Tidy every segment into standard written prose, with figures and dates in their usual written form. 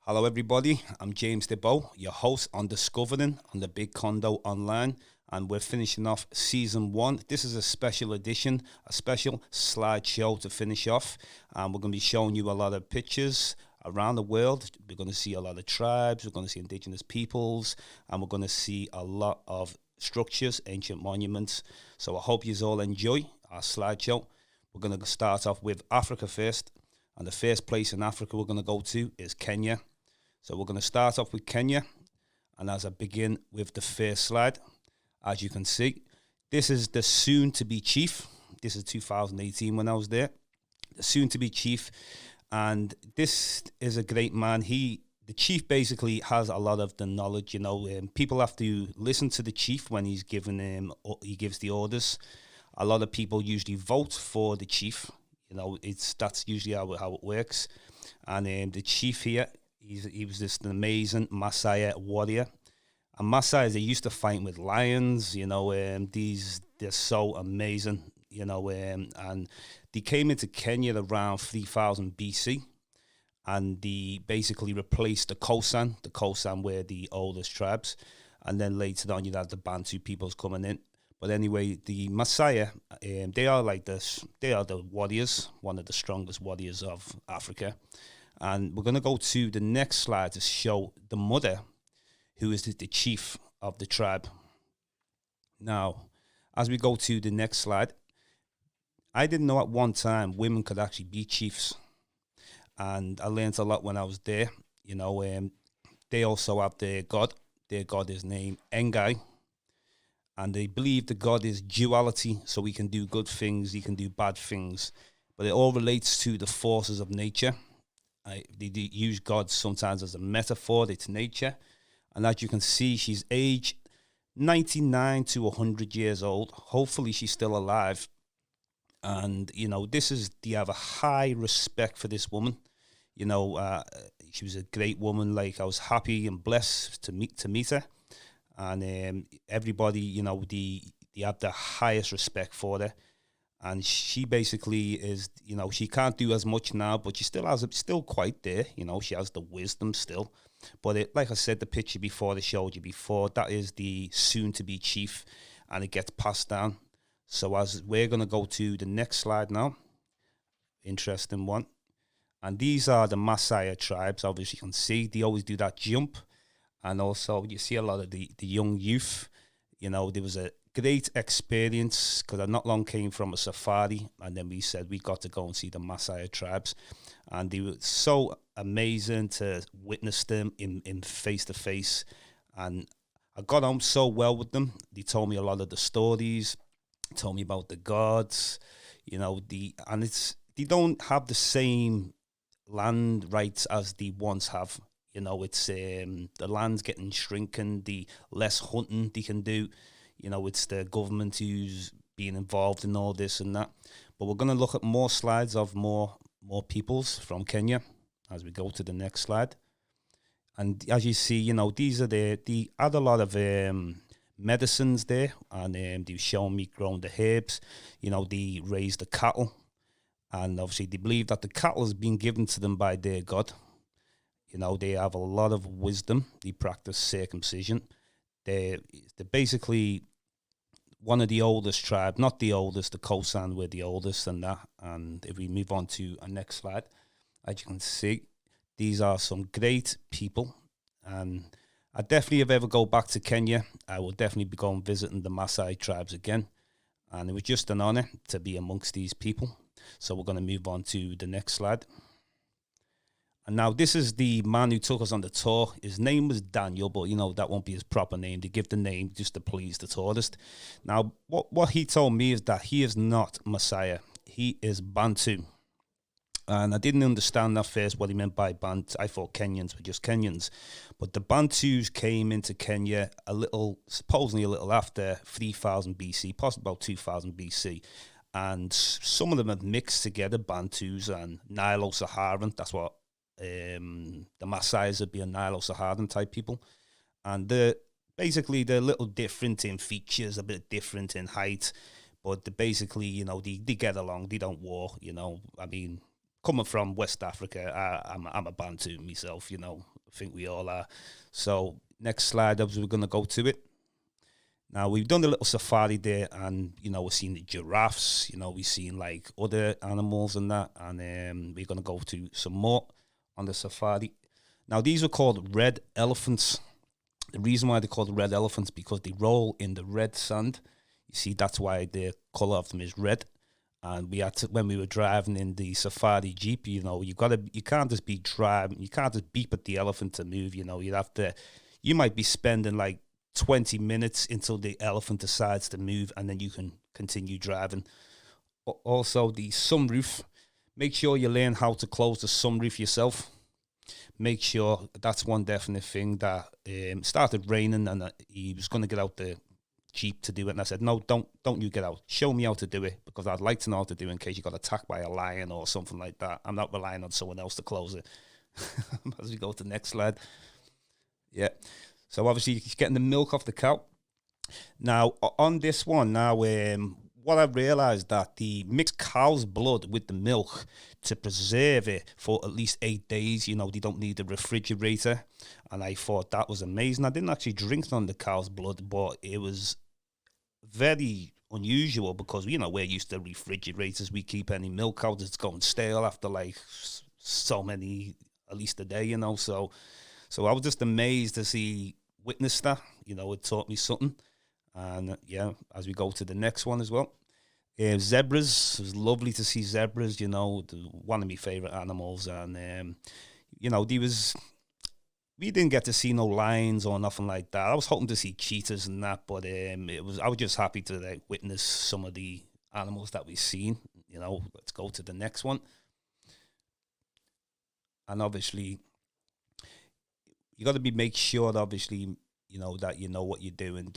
Hello, everybody. I'm James Diboe, your host on Discovering on the Big Condo Online, and we're finishing off season one. This is a special edition, a special slideshow to finish off, and we're going to be showing you a lot of pictures around the world. We're going to see a lot of tribes, we're going to see indigenous peoples, and we're going to see a lot of structures, ancient monuments. So I hope you all enjoy our slideshow. We're going to start off with Africa first, and the first place in Africa we're going to go to is Kenya. So we're going to start off with Kenya, and as I begin with the first slide, as you can see, this is the soon-to-be chief. This is 2018 when I was there. The soon-to-be chief, and this is a great man. The chief basically has a lot of the knowledge. People have to listen to the chief when he gives the orders. A lot of people usually vote for the chief. That's usually how it works. And the chief here, he was just an amazing Maasai warrior. And Maasai, they used to fight with lions. They're so amazing. And they came into Kenya around 3000 BC, and they basically replaced the Khoisan. The Khoisan were the oldest tribes, and then later on you had the Bantu peoples coming in. But anyway, the Maasai, they are the warriors, one of the strongest warriors of Africa. And we're going to go to the next slide to show the mother, who is the chief of the tribe. Now, as we go to the next slide, I didn't know at one time women could actually be chiefs. And I learned a lot when I was there. They also have their god. Their god is named Engai. And they believe the God is duality, so he can do good things, he can do bad things. But it all relates to the forces of nature. They use God sometimes as a metaphor to nature. And as you can see, she's aged 99 to 100 years old. Hopefully she's still alive. And, they have a high respect for this woman. She was a great woman. I was happy and blessed to meet her. And everybody, they have the highest respect for her. And she basically is, she can't do as much now, but she still quite there. She has the wisdom still. But like I said, the picture before I showed you before, that is the soon-to-be chief, and it gets passed down. So as we're going to go to the next slide now, interesting one. And these are the Maasai tribes. Obviously, you can see they always do that jump. And also, you see a lot of the young youth. There was a great experience because I not long came from a safari, and then we said we got to go and see the Maasai tribes. And they were so amazing to witness them in face-to-face. And I got on so well with them. They told me a lot of the stories, told me about the gods, they don't have the same land rights as they once have. It's the land's getting shrinking, the less hunting they can do. It's the government who's being involved in all this and that. But we're going to look at more slides of more peoples from Kenya as we go to the next slide. And as you see, these are they add a lot of medicines there, and they've shown me growing the herbs. They raise the cattle, and obviously they believe that the cattle has been given to them by their god. They have a lot of wisdom. They practice circumcision. They're basically one of the oldest tribes, not the oldest, the Khoisan were the oldest and that. And if we move on to our next slide, as you can see, these are some great people. And I definitely, if I ever go back to Kenya, I will definitely be going visiting the Maasai tribes again. And it was just an honor to be amongst these people. So we're going to move on to the next slide. And now this is the man who took us on the tour. His name was Daniel, but that won't be his proper name. They give the name just to please the tourist. Now, what he told me is that he is not Maasai. He is Bantu. And I didn't understand at first what he meant by Bantu. I thought Kenyans were just Kenyans. But the Bantus came into Kenya supposedly a little after 3000 BC, possibly about 2000 BC. And some of them have mixed together, Bantus and Nilo-Saharan. That's what the Maasai's would be, a Nilo-Saharan type people. And they're a little different in features, a bit different in height. But basically, they get along. They don't war, coming from West Africa, I'm a Bantu myself, I think we all are. So next slide, we're going to go to it. Now, we've done a little safari there, and, we've seen the giraffes, we've seen, like, other animals and that, and we're going to go to some more on the safari. Now, these are called red elephants. The reason why they're called red elephants, because they roll in the red sand. You see, that's why the colour of them is red. And we had to, when we were driving in the safari jeep, you can't just be driving, you can't just beep at the elephant to move, you might be spending like 20 minutes until the elephant decides to move, and then you can continue driving. Also, the sunroof, make sure you learn how to close the sunroof yourself. Make sure, that's one definite thing. That started raining, and he was going to get out the Jeep to do it, and I said, no, don't you get out, show me how to do it, because I'd like to know how to do it in case you got attacked by a lion or something like that. I'm not relying on someone else to close it. As we go to the next slide. Yeah, so obviously you're getting the milk off the cow. Now on this one, what I realized, that the mixed cow's blood with the milk to preserve it for at least 8 days, they don't need a refrigerator. And I thought that was amazing. I didn't actually drink on the cow's blood, but it was very unusual, because, we're used to refrigerators. We keep any milk out, it's going stale after like so many, at least a day, So I was just amazed to witness that. It taught me something. And as we go to the next one as well. Zebras, it was lovely to see zebras, one of my favourite animals. And, we didn't get to see no lions or nothing like that. I was hoping to see cheetahs and that, but I was just happy to witness some of the animals that we've seen. Let's go to the next one. And obviously, you got to make sure that, obviously, that you know what you're doing.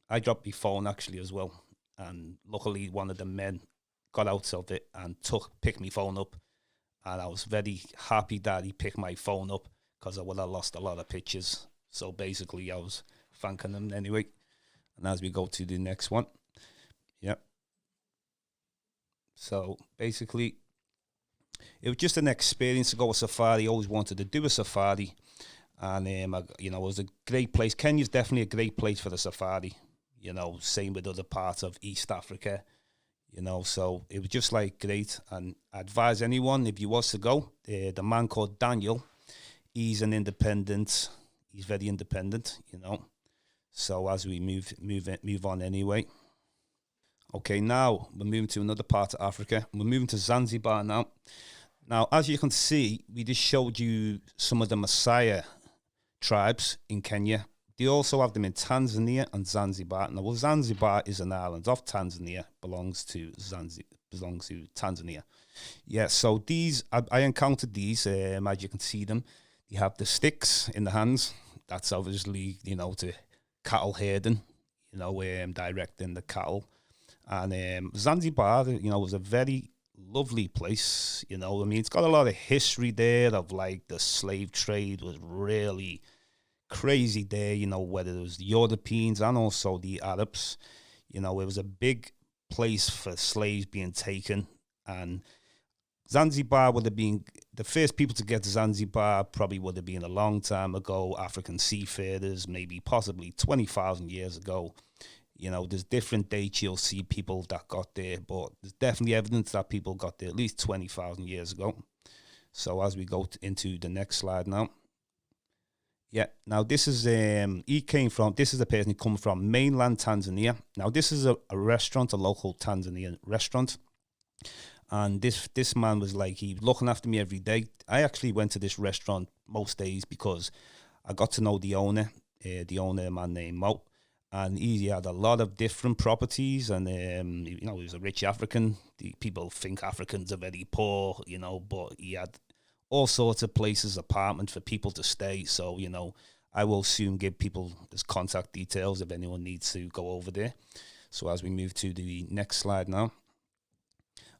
I dropped my phone actually as well, and luckily one of the men got out of it and picked my phone up, and I was very happy that he picked my phone up, because I would have lost a lot of pictures. So basically, I was thanking him anyway. And as we go to the next one, so basically, it was just an experience to go a safari. I always wanted to do a safari. And, it was a great place. Kenya's definitely a great place for the safari. Same with other parts of East Africa. So it was just great. And I advise anyone, if you was to go, the man called Daniel, he's an independent. He's very independent, So as we move on anyway. Okay, now we're moving to another part of Africa. We're moving to Zanzibar now. Now, as you can see, we just showed you some of the Maasai tribes in Kenya. They also have them in Tanzania and Zanzibar. Now, Zanzibar is an island of Tanzania, belongs to Tanzania. Yeah, so these, I encountered these, as you can see them. They have the sticks in the hands. That's obviously, to cattle herding, directing the cattle. And Zanzibar, was a very lovely place. It's got a lot of history there of the slave trade was really crazy there, whether it was the Europeans and also the Arabs. It was a big place for slaves being taken. And Zanzibar would have been the first people to get to Zanzibar, probably would have been a long time ago, African seafarers, maybe possibly 20,000 years ago. There's different dates you'll see people that got there, but there's definitely evidence that people got there at least 20,000 years ago. So as we go into the next slide now. Yeah, now this is, this is a person who come from mainland Tanzania. Now this is a restaurant, a local Tanzanian restaurant. And this man was he was looking after me every day. I actually went to this restaurant most days because I got to know the owner, a man named Mo. And he had a lot of different properties, and he was a rich African. People think Africans are very poor, but he had all sorts of places, apartments for people to stay. So, I will soon give people his contact details if anyone needs to go over there. So as we move to the next slide now.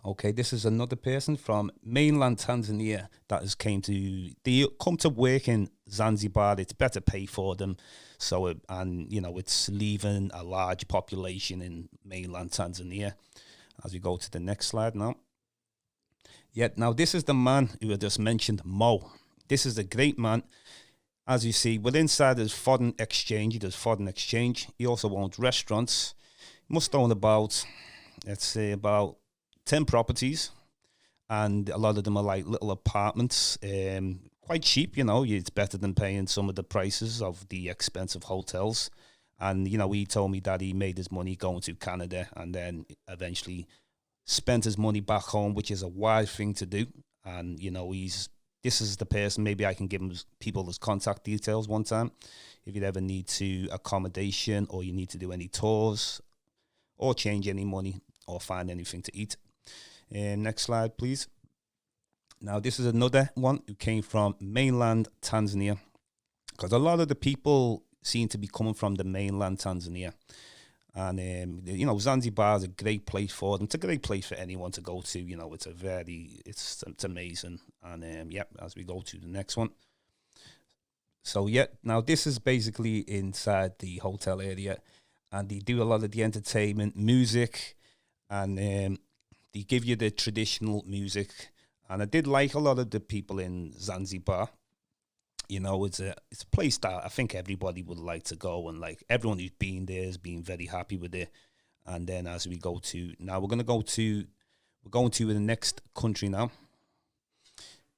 Okay, this is another person from mainland Tanzania that they come to work in Zanzibar. It's better pay for them. So, it's leaving a large population in mainland Tanzania. As we go to the next slide now. Yeah, now this is the man who I just mentioned, Mo. This is a great man. As you see, within inside there's foreign exchange. He does foreign exchange. He also owns restaurants. He must own about, let's say, about 10 properties. And a lot of them are like little apartments, quite cheap, it's better than paying some of the prices of the expensive hotels. And, he told me that he made his money going to Canada and then eventually spent his money back home, which is a wise thing to do. And, this is the person, maybe I can give him people his contact details one time. If you ever need to accommodation or you need to do any tours or change any money or find anything to eat. Next slide, please. Now, this is another one who came from mainland Tanzania, because a lot of the people seem to be coming from the mainland Tanzania. And, Zanzibar is a great place for them. It's a great place for anyone to go to. It's amazing. And, as we go to the next one. So, now this is basically inside the hotel area. And they do a lot of the entertainment, music, and they give you the traditional music. And I did like a lot of the people in Zanzibar. It's a place that I think everybody would like to go, and like everyone who's been there has been very happy with it. And then as we go to now, we're going to the next country now.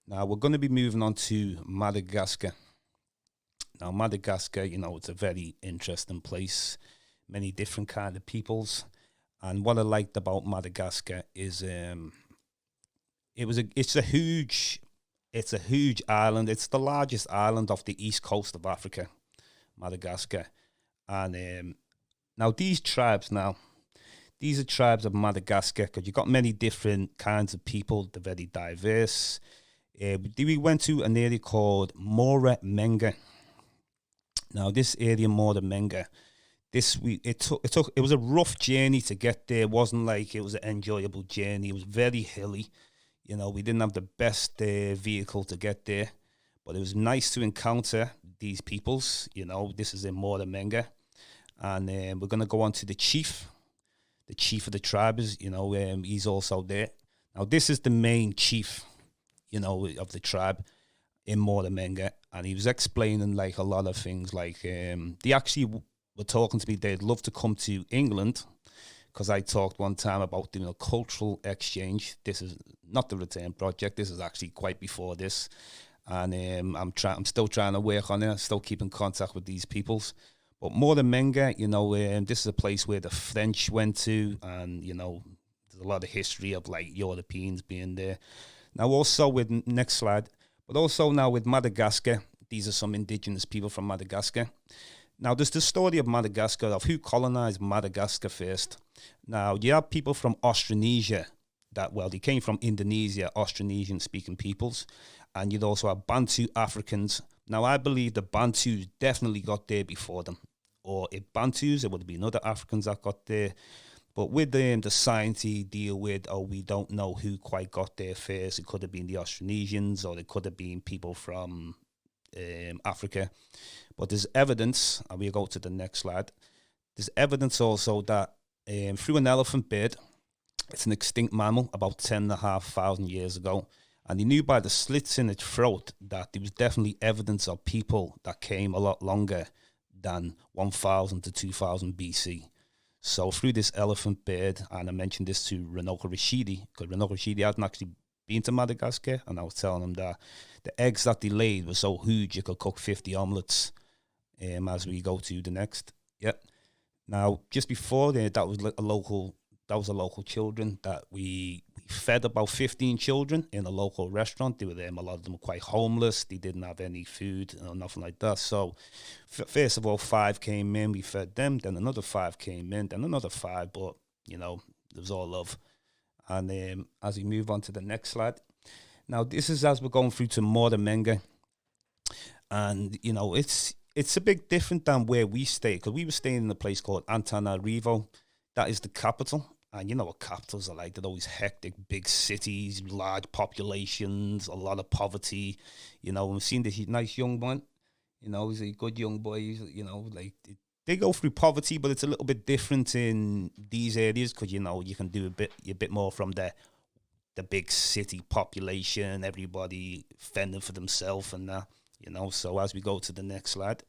Now we're going to be moving on to Madagascar. Now Madagascar, it's a very interesting place, many different kind of peoples. And what I liked about Madagascar is it's a huge island. It's the largest island off the east coast of Africa, Madagascar. And now these are tribes of Madagascar, because you've got many different kinds of people. They're very diverse. We went to an area called Moura-Menga. Now this area, Moura-Menga, it was a rough journey to get there. It wasn't like it was an enjoyable journey. It was very hilly. We didn't have the best vehicle to get there, but it was nice to encounter these peoples. This is in Moura-Menga, and we're going to go on to the chief of the tribe. He's also there. Now, this is the main chief, of the tribe in Moura-Menga, and he was explaining like a lot of things. Like they actually were talking to me. They'd love to come to England, because I talked one time about doing a cultural exchange. This is not the return project. This is actually quite before this. And I'm still trying to work on it. I'm still keeping contact with these peoples. But Moura-Menga, this is a place where the French went to. And, there's a lot of history of like Europeans being there. Now also next slide. But also now with Madagascar, these are some indigenous people from Madagascar. Now, there's the story of Madagascar, of who colonized Madagascar first. Now, you have people from Austronesia they came from Indonesia, Austronesian-speaking peoples. And you'd also have Bantu Africans. Now, I believe the Bantus definitely got there before them. Or if Bantus, it would have been other Africans that got there. But with the society deal with, we don't know who quite got there first. It could have been the Austronesians, or it could have been people from Africa. But there's evidence, and we'll go to the next slide. There's evidence also that through an elephant bird, it's an extinct mammal about 10,500 years ago. And they knew by the slits in its throat that there was definitely evidence of people that came a lot longer than 1000 to 2000 BC. So through this elephant bird, and I mentioned this to Ranoka Rashidi, because Ranoka Rashidi hadn't actually been to Madagascar, and I was telling him that the eggs that they laid were so huge you could cook 50 omelets. As we go to the next, Now, just before that was a local children that we fed about 15 children in a local restaurant. They were there. A lot of them were quite homeless. They didn't have any food or nothing like that. So, first of all, 5 came in. We fed them. Then another 5 came in. Then another 5. But it was all love. And as we move on to the next slide. Now, this is as we're going through to Moura-Menga. And, it's a bit different than where we stay, because we were staying in a place called Antananarivo. That is the capital. And you know what capitals are like. They're always hectic, big cities, large populations, a lot of poverty. We've seen this nice young man. He's a good young boy. They go through poverty, but it's a little bit different in these areas, because, you can do a bit more from the big city population, everybody fending for themselves and that. you know. So as we go to the next slide,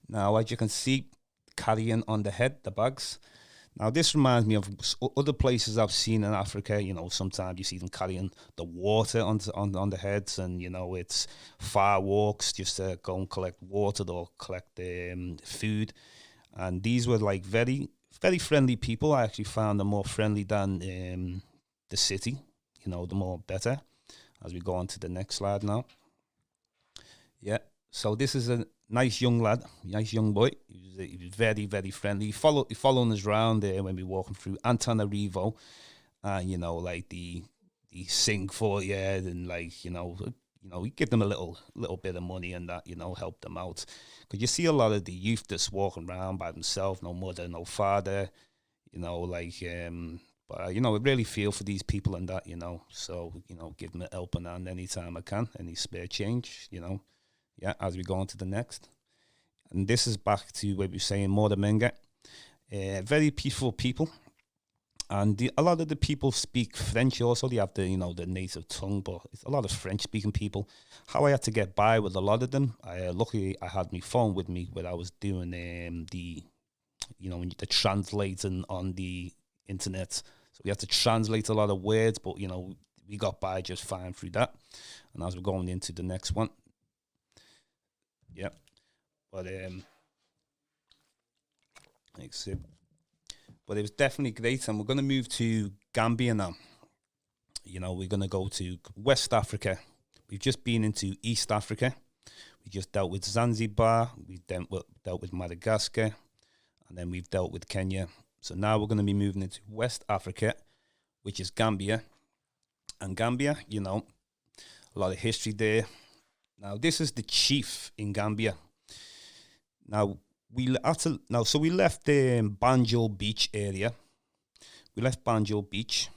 now as you can see, carrying on the head, the bags. Now this reminds me of other places I've seen in Africa. You know, sometimes you see them carrying the water on the heads, and you know it's far walks just to go and collect water or collect food. And these were like very friendly people. I actually found them more friendly than the city. You know, the more better. As we go on to the next slide now. Yeah. So this is a nice young lad, nice young boy. He was very friendly. He following us around there when we were walking through Antananarivo, and you know, like the sing for you, and like you know, we give them a little bit of money and that, you know, help them out. Because you see a lot of the youth that's walking around by themselves, no mother, no father, you know, like but you know, I really feel for these people and that, you know. So you know, give them a helping hand anytime I can, any spare change, you know. Yeah, as we go on to the next. And this is back to what we were saying, Modaminga. Very peaceful people. And a lot of the people speak French also. They have the, you know, the native tongue, but it's a lot of French-speaking people. How I had to get by with a lot of them, luckily I had my phone with me when I was doing the, you know, the translating on the internet. So we had to translate a lot of words, but, you know, we got by just fine through that. And as we're going into the next one, yeah, but but it was definitely great, and we're going to move to Gambia now. You know, we're going to go to West Africa. We've just been into East Africa. We just dealt with Zanzibar. We've dealt with Madagascar, and then we've dealt with Kenya. So now we're going to be moving into West Africa, which is Gambia. And Gambia, you know, a lot of history there. Now, this is the chief in Gambia. Now, we left the Banjul Beach area. We left Banjul Beach,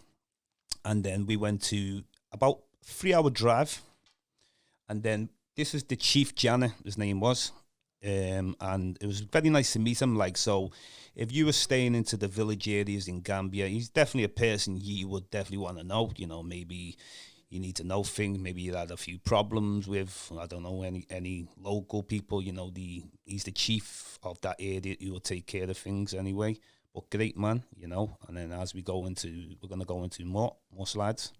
and then we went to about 3-hour drive. And then this is the chief Jana, his name was. And it was very nice to meet him. Like, so if you were staying into the village areas in Gambia, he's definitely a person you would definitely want to know. You know, maybe you need to know things. Maybe you had a few problems with, I don't know, any local people. You know, he's the chief of that area. He will take care of things anyway. But great man, you know. And then as we're going to go into more slides.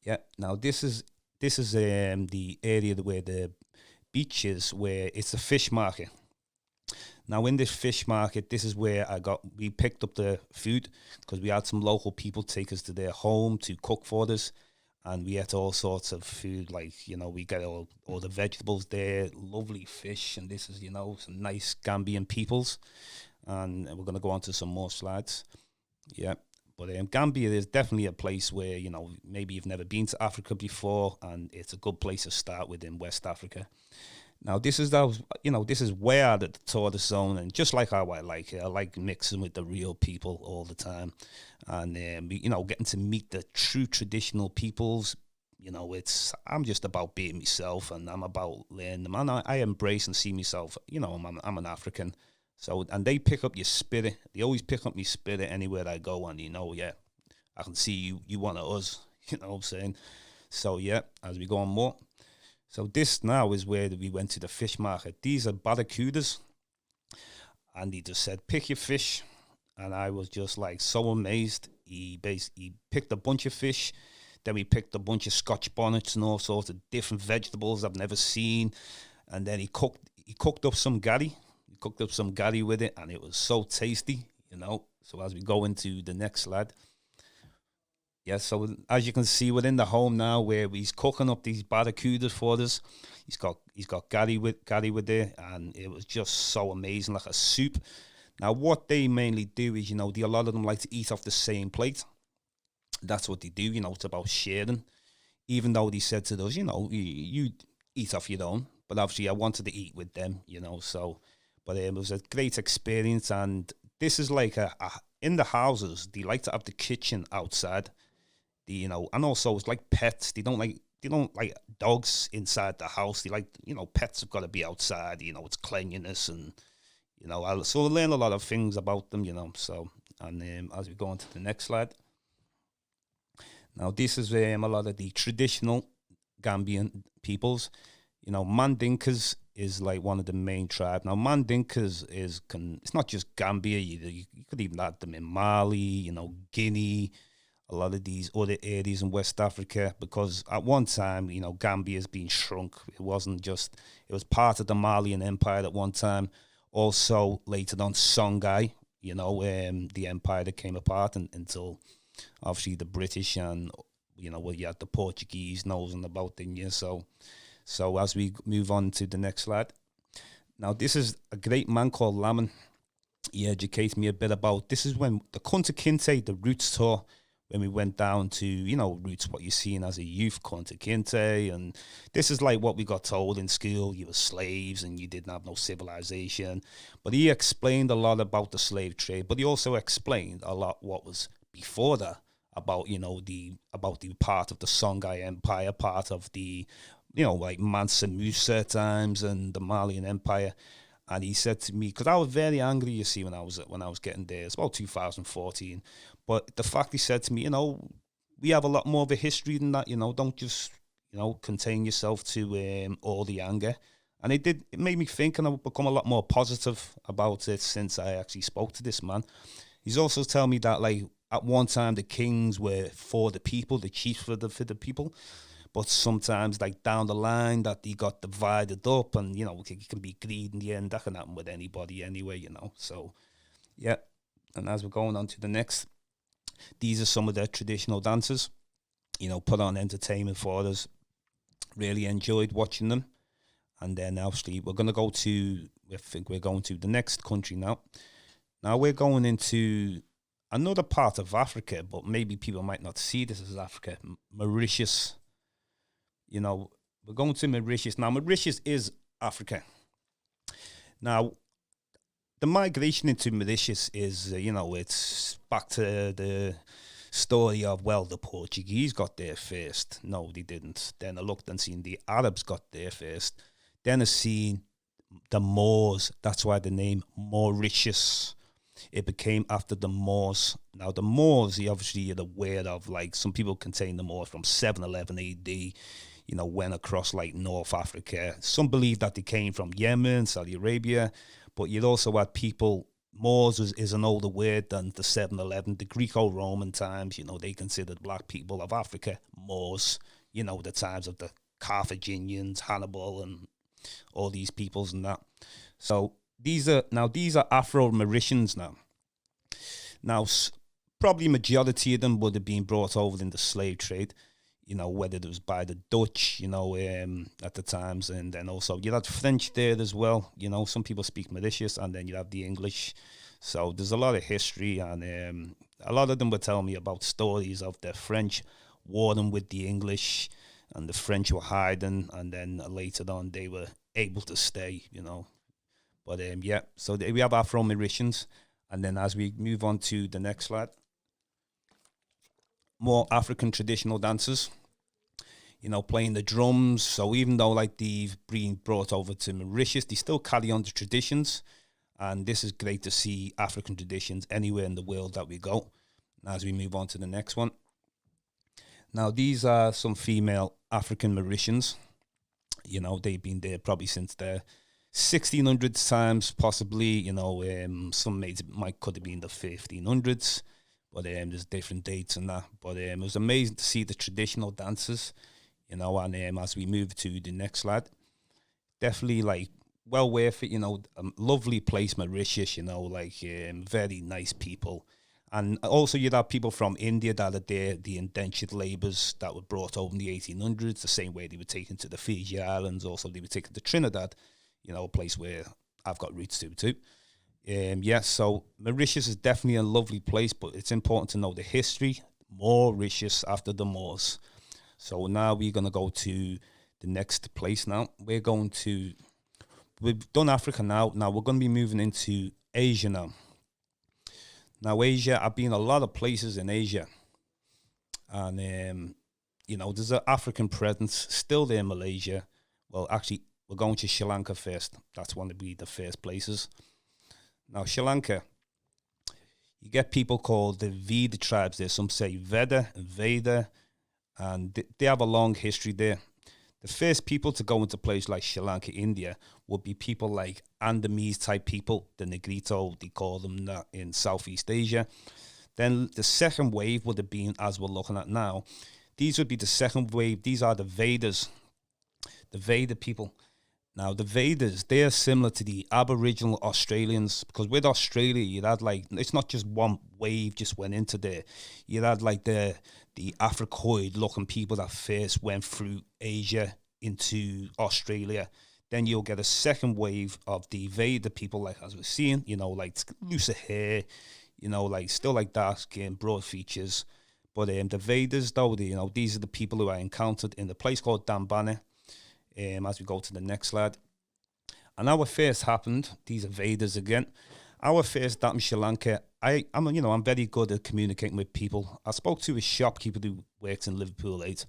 Yeah. Now this is the area where the beach is, where it's a fish market. Now in this fish market, this is where we picked up the food, because we had some local people take us to their home to cook for us. And we ate all sorts of food, like, you know, we get all the vegetables there, lovely fish, and this is, you know, some nice Gambian peoples. And we're going to go on to some more slides. Yeah. But Gambia is definitely a place where, you know, maybe you've never been to Africa before, and it's a good place to start with in West Africa. Now, this is way out of the tourist zone, and just like how I like it. I like mixing with the real people all the time, and you know, getting to meet the true traditional peoples. You know, I'm just about being myself, and I'm about learning them, and I embrace and see myself. You know, I'm an African, so, and they pick up your spirit. They always pick up my spirit anywhere I go, and you know, yeah, I can see you one of us. You know what I'm saying? So yeah, as we go on more. So this now is where we went to the fish market. These are barracudas. And he just said, pick your fish. And I was just like so amazed. He picked a bunch of fish. Then we picked a bunch of Scotch bonnets and all sorts of different vegetables I've never seen. And then he cooked up some gari. He cooked up some gari with it, and it was so tasty, you know. So as we go into the next slide. Yeah, so as you can see, within the home now, where he's cooking up these barracudas for us, he's got gari with it, and it was just so amazing, like a soup. Now, what they mainly do is, you know, a lot of them like to eat off the same plate. That's what they do, you know. It's about sharing. Even though they said to us, you know, you eat off your own, but obviously I wanted to eat with them, you know. So, but it was a great experience, and this is like in the houses, they like to have the kitchen outside. You know, and also it's like pets. They don't like dogs inside the house. They like, you know, pets have got to be outside. You know, it's cleanliness, and you know, so I learn a lot of things about them. You know, so, and as we go on to the next slide. Now this is a lot of the traditional Gambian peoples. Mandinkas is like one of the main tribes. Now, Mandinkas it's not just Gambia. You could even add them in Mali, Guinea, a lot of these other areas in West Africa, because at one time, Gambia's been shrunk. It was part of the Malian Empire at one time. Also, later on, Songhai, the empire that came apart until obviously the British and, you had the Portuguese nosing about, didn't you? So as we move on to the next slide. Now, this is a great man called Laman. He educates me a bit about, this is when the Kunta Kinte, the Roots tour, when we went down to, Roots, what you're seeing as a youth, Kunta Kinte, and this is like what we got told in school. You were slaves and you didn't have no civilization. But he explained a lot about the slave trade, but he also explained a lot what was before that, about, the part of the Songhai Empire, part of the, like Mansa Musa times and the Malian Empire. And he said to me, because I was very angry, you see, when I was getting there. It's about 2014. But the fact he said to me, we have a lot more of a history than that. Don't just, contain yourself to all the anger. And it made me think, and I've become a lot more positive about it since I actually spoke to this man. He's also telling me that, like, at one time the kings were for the people, the chiefs for the people. But sometimes, like, down the line, that they got divided up, and, it can be greed in the end. That can happen with anybody anyway, So, yeah. And as we're going on to the next, these are some of their traditional dances, put on entertainment for us. Really enjoyed watching them. And then, obviously, we're going to the next country now. Now, we're going into another part of Africa, but maybe people might not see this as Africa, Mauritius. We're going to Mauritius. Now, Mauritius is Africa. Now, the migration into Mauritius is, it's back to the story of, well, the Portuguese got there first. No, they didn't. Then I looked and seen the Arabs got there first. Then I seen the Moors. That's why the name Mauritius. It became after the Moors. Now, the Moors, obviously, you're aware of, like, some people contain the Moors from 711 AD. Went across like North Africa. Some believe that they came from Yemen, Saudi Arabia, but you'd also had people, Moors is an older word than the 711. The Greco-Roman times, they considered black people of Africa Moors, the times of the Carthaginians, Hannibal, and all these peoples and that. So these are Afro-Mauritians now. Now, probably majority of them would have been brought over in the slave trade. Whether it was by the Dutch, at the times, and then also you had French there as well. Some people speak Mauritius, and then you have the English. So there's a lot of history, and a lot of them would tell me about stories of the French warring with the English, and the French were hiding, and then later on they were able to stay, But yeah, so we have Afro-Mauritians, and then as we move on to the next slide, more African traditional dances. Playing the drums. So even though like they've been brought over to Mauritius, they still carry on the traditions. And this is great to see African traditions anywhere in the world that we go. As we move on to the next one. Now, these are some female African Mauritians. They've been there probably since the 1600s times, possibly. Some could have been the 1500s. But there's different dates and that. But it was amazing to see the traditional dances. And as we move to the next slide, definitely like well worth it. Lovely place, Mauritius. Very nice people, and also you'd have people from India that are there, the indentured labourers that were brought over in the 1800s. The same way they were taken to the Fiji Islands. Also, they were taken to Trinidad. A place where I've got roots to too. So Mauritius is definitely a lovely place, but it's important to know the history. Mauritius after the Moors. So now we're going to go to the next place now. We've done Africa now. Now we're going to be moving into Asia now. Now Asia, I've been a lot of places in Asia. And, there's an African presence still there in Malaysia. Well, actually, we're going to Sri Lanka first. That's one to be the first places. Now, Sri Lanka, you get people called the Veda tribes there. Some say Veda and Veda, and they have a long history there. The first people to go into places like Sri Lanka, India, would be people like Andamese type people, the Negrito, they call them that in Southeast Asia. Then the second wave would have been, as we're looking at now, these would be the second wave. These are the Vedas, the Veda people. Now, the Vedas, they're similar to the Aboriginal Australians, because with Australia, you had like, it's not just one wave just went into there. You had like the Africoid-looking people that first went through Asia into Australia. Then you'll get a second wave of the Veda people, like as we're seeing, you know, like looser hair, you know, like still like dark skin, broad features. But the Vedas, though, you know, these are the people who I encountered in the place called Dambana. As we go to the next slide. And our first happened, these are Vedas again. Our first that in Sri Lanka, I'm very good at communicating with people. I spoke to a shopkeeper who works in Liverpool 8,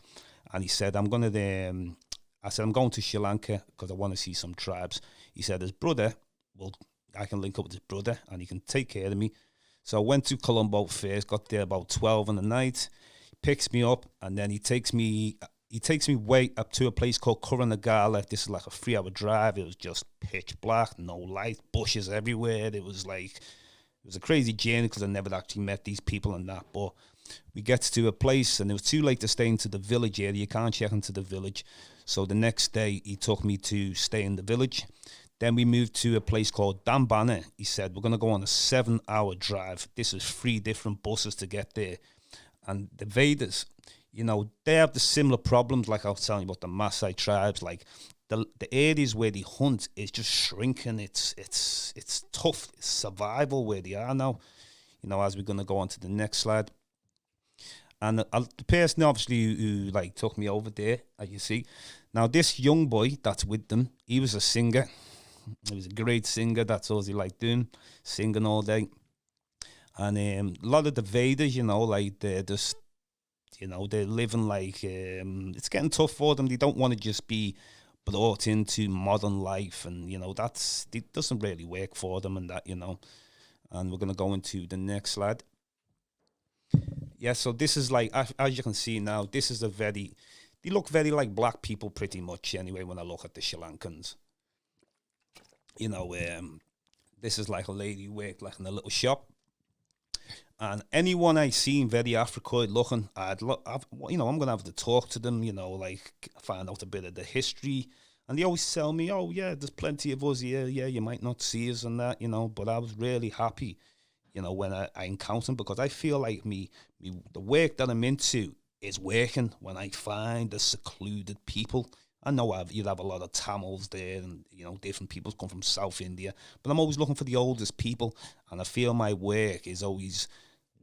and he said, I'm going to Sri Lanka because I want to see some tribes. He said, his brother, I can link up with his brother and he can take care of me. So I went to Colombo first, got there about 12 in the night, picks me up, and then he takes me way up to a place called Kurunagala. This is like a 3-hour drive. It was just pitch black, no light, bushes everywhere. It was a crazy journey because I never actually met these people and that. But we get to a place and it was too late to stay into the village area. You can't check into the village. So the next day he took me to stay in the village. Then we moved to a place called Dambana. He said, we're going to go on a 7-hour drive. This is 3 different buses to get there. And the Vedas, you know, they have the similar problems like I was telling you about the Maasai tribes. Like the areas where they hunt is just shrinking. It's tough. It's survival where they are now. You know, as we're going to go on to the next slide. And the person obviously who like took me over there, as you see. Now this young boy that's with them, he was a singer. He was a great singer. That's all he liked doing, singing all day. And a lot of the Vedas, you know, like they're just, you know, they're living like, it's getting tough for them. They don't want to just be brought into modern life. And, you know, it doesn't really work for them and that, you know. And we're going to go into the next slide. Yeah, so this is like, as you can see now, this is they look very like black people pretty much anyway when I look at the Sri Lankans. You know, this is like a lady who worked like in a little shop. And anyone I seen very Africoid looking, I'm going to have to talk to them, you know, like find out a bit of the history. And they always tell me, oh, yeah, there's plenty of us here. Yeah, you might not see us and that, you know. But I was really happy, you know, when I encounter them because I feel like the work that I'm into is working when I find the secluded people. I know you'd have a lot of Tamils there and, you know, different people come from South India. But I'm always looking for the oldest people. And I feel my work is always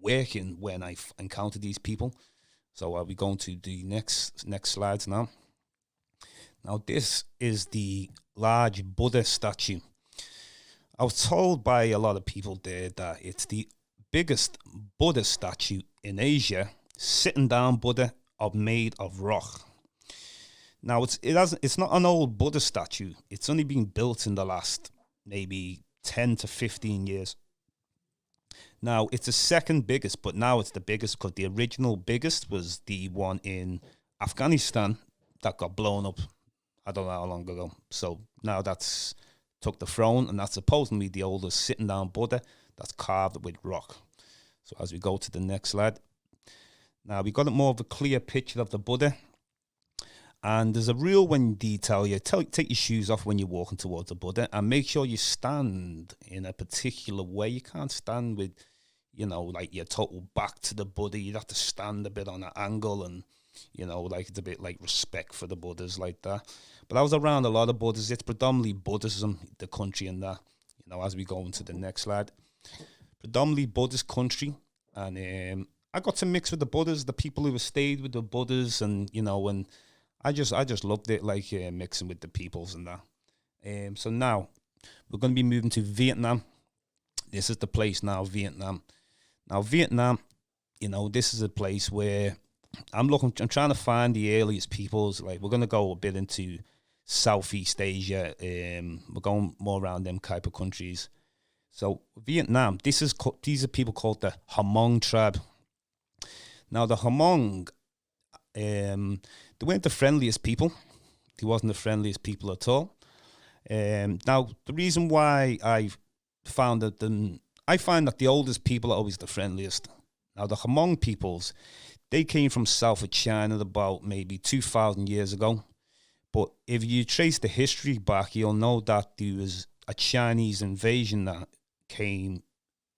working when I encounter these people. So I'll be going to the next slides now. Now, this is the large Buddha statue. I was told by a lot of people there that it's the biggest Buddha statue in Asia, sitting down Buddha made of rock. Now, it's not an old Buddha statue. It's only been built in the last maybe 10 to 15 years. Now, it's the second biggest, but now it's the biggest because the original biggest was the one in Afghanistan that got blown up, I don't know how long ago. So now that's took the throne, and that's supposedly the oldest sitting down Buddha that's carved with rock. So as we go to the next slide. Now, we got a more of a clear picture of the Buddha. And there's a rule when they tell you, take your shoes off when you're walking towards the Buddha and make sure you stand in a particular way. You can't stand with, you know, like your total back to the Buddha. You'd have to stand a bit on an angle and, you know, like it's a bit like respect for the Buddhas like that. But I was around a lot of Buddhas. It's predominantly Buddhism, the country and that, you know, as we go into the next slide. Predominantly Buddhist country. And I got to mix with the Buddhas, the people who have stayed with the Buddhas and, you know, and I just loved it, like mixing with the peoples and that. So now we're going to be moving to Vietnam. This is the place now, Vietnam. Now Vietnam, you know, this is a place where I'm trying to find the earliest peoples. Like we're going to go a bit into Southeast Asia. We're going more around them type of countries. So Vietnam, these are people called the Hamong Tribe. Now the Hamong, they weren't the friendliest people. They wasn't the friendliest people at all. Now, the reason why I find that the oldest people are always the friendliest. Now, the Hamong peoples, they came from south of China about maybe 2,000 years ago. But if you trace the history back, you'll know that there was a Chinese invasion that came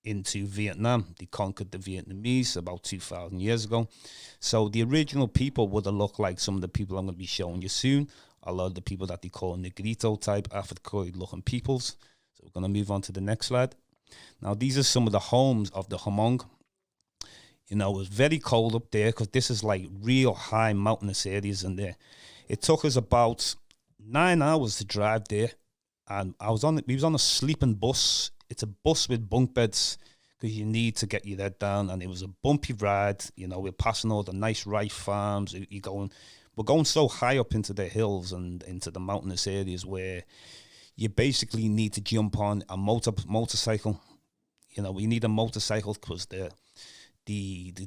into Vietnam. They conquered the Vietnamese about 2,000 years ago. So the original people would have looked like some of the people I'm going to be showing you soon. A lot of the people that they call Negrito type, Africoid looking peoples. So we're going to move on to the next slide. Now, these are some of the homes of the Hamong. You know, it was very cold up there because this is like real high mountainous areas in there. It took us about 9 hours to drive there. And we was on a sleeping bus. It's a bus with bunk beds because you need to get your head down. And it was a bumpy ride. You know, we're passing all the nice rice farms. We're going so high up into the hills and into the mountainous areas where you basically need to jump on a motorcycle. You know, we need a motorcycle because they're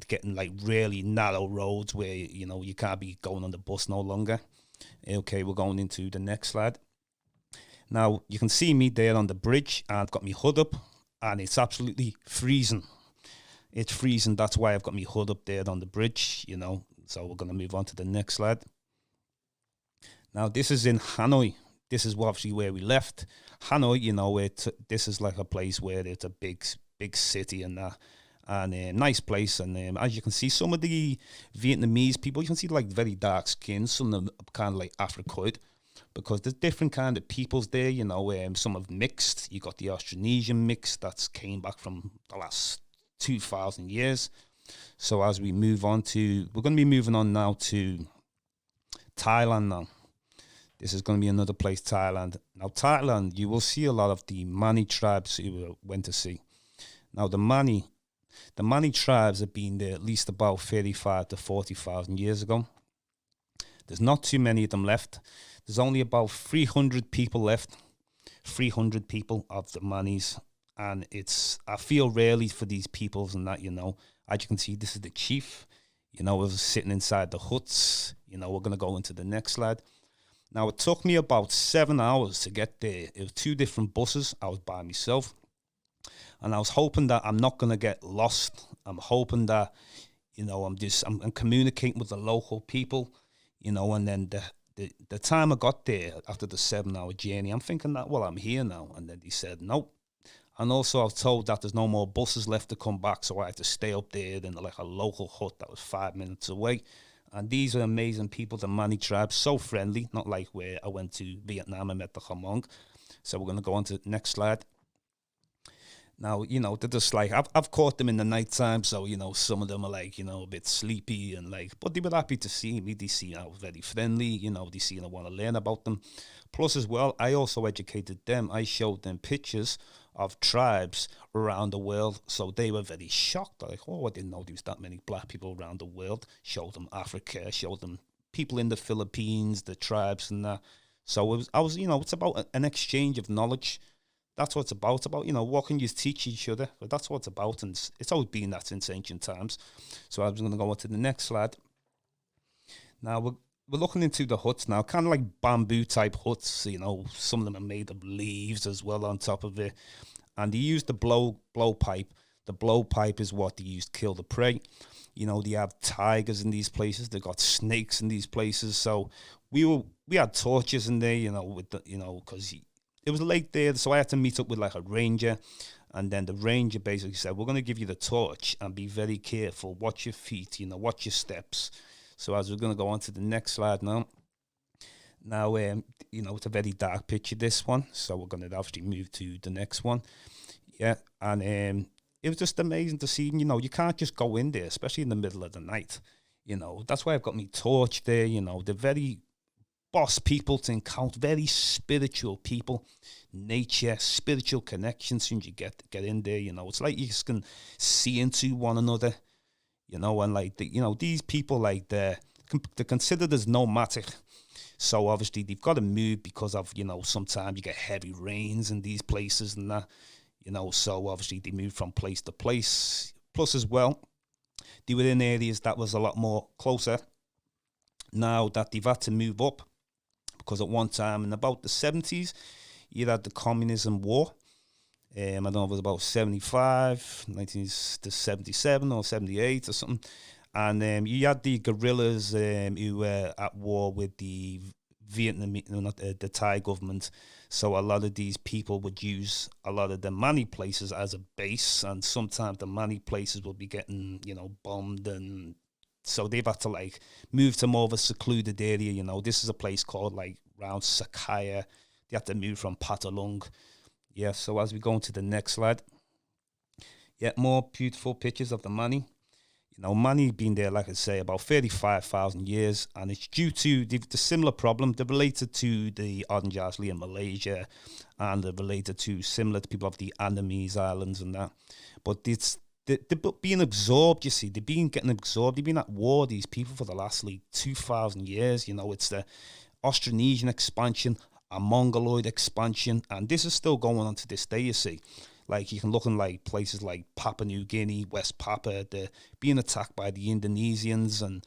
getting like really narrow roads where, you know, you can't be going on the bus no longer. Okay, we're going into the next slide. Now, you can see me there on the bridge, and I've got my hood up, and it's absolutely freezing. It's freezing. That's why I've got my hood up there on the bridge, you know. So we're going to move on to the next slide. Now, this is in Hanoi. This is obviously where we left. Hanoi, you know, this is like a place where it's a big city and that. And a nice place. And as you can see, some of the Vietnamese people, you can see like very dark skin, some of them kind of like Africoid, because there's different kind of peoples there, you know. Some have mixed. You got the Austronesian mix that's came back from the last 2,000 years. So as we move on we're going to be moving on now to Thailand now. This is going to be another place, Thailand. Now, Thailand, you will see a lot of the Mani tribes you went to see. Now, the Mani tribes have been there at least about 35 to 40,000 years ago. There's not too many of them left. There's only about 300 people left. 300 people of the Manis. And I feel really for these peoples and that, you know. As you can see, this is the chief. You know, I was sitting inside the huts. You know, we're going to go into the next slide. Now, it took me about 7 hours to get there. It was 2 different buses. I was by myself. And I was hoping that I'm not going to get lost. I'm hoping that, you know, I'm communicating with the local people, you know, and then the time I got there after the 7-hour journey, I'm thinking that, well, I'm here now. And then they said, nope. And also I was told that there's no more buses left to come back, so I had to stay up there in like a local hut that was 5 minutes away. And these are amazing people, the Mani tribe, so friendly, not like where I went to Vietnam and met the Hamong. So we're going to go on to the next slide. Now, you know, they're just like, I've caught them in the nighttime, so, you know, some of them are like, you know, a bit sleepy and like, but they were happy to see me. They see I was very friendly, you know, they see I want to learn about them. Plus as well, I also educated them. I showed them pictures of tribes around the world, so they were very shocked. They're like, oh, I didn't know there was that many black people around the world. Showed them Africa, showed them people in the Philippines, the tribes and that. So I was, you know, it's about an exchange of knowledge. That's what it's about, you know, what can you teach each other? But that's what it's about, and it's always been that since ancient times. So I was going to go on to the next slide. Now, we're looking into the huts now, kind of like bamboo-type huts, you know. Some of them are made of leaves as well on top of it. And they use the blowpipe. The blowpipe is what they use to kill the prey. You know, they have tigers in these places. They got snakes in these places. So we had torches in there, you know, with the, you know, because it was late there, so I had to meet up with like a ranger, and then the ranger basically said, we're going to give you the torch and be very careful, watch your feet, you know, watch your steps. So as we're going to go on to the next slide now, you know, it's a very dark picture, this one, so we're going to obviously move to the next one. Yeah, and it was just amazing to see, you know, you can't just go in there, especially in the middle of the night, you know. That's why I've got my torch there, you know. They're very boss people to encounter, very spiritual people, nature, spiritual connections. Soon as you get in there, you know, it's like you just can see into one another, you know. And like you know, these people, like they're considered as nomadic, so obviously they've got to move because of, you know, sometimes you get heavy rains in these places and that, you know. So obviously they move from place to place. Plus as well, they were in areas that was a lot more closer. Now that they've had to move up, because at one time in about the 70s, you had the Communism War. I don't know if it was about 1977 or 78 or something. And you had the guerrillas who were at war with the the Thai government. So a lot of these people would use a lot of the Mani places as a base, and sometimes the Mani places will be getting, bombed, and so they've had to like move to more of a secluded area. This is a place called like around Sakaya. They have to move from Patalung. Yeah, so as we go into the next slide, more beautiful pictures of the Mani. Mani been there, like I say, about 35,000 years, and it's due to the similar problem. They're related to the Orange Asli in Malaysia, and they're related to similar to people of the Andaman Islands and that. But they're being absorbed, you see. They've been getting absorbed. They've been at war, these people, for the last, 2,000 years. It's the Austronesian expansion, a Mongoloid expansion, and this is still going on to this day, you see. Like, you can look in, like, places like Papua New Guinea, West Papua, they're being attacked by the Indonesians, and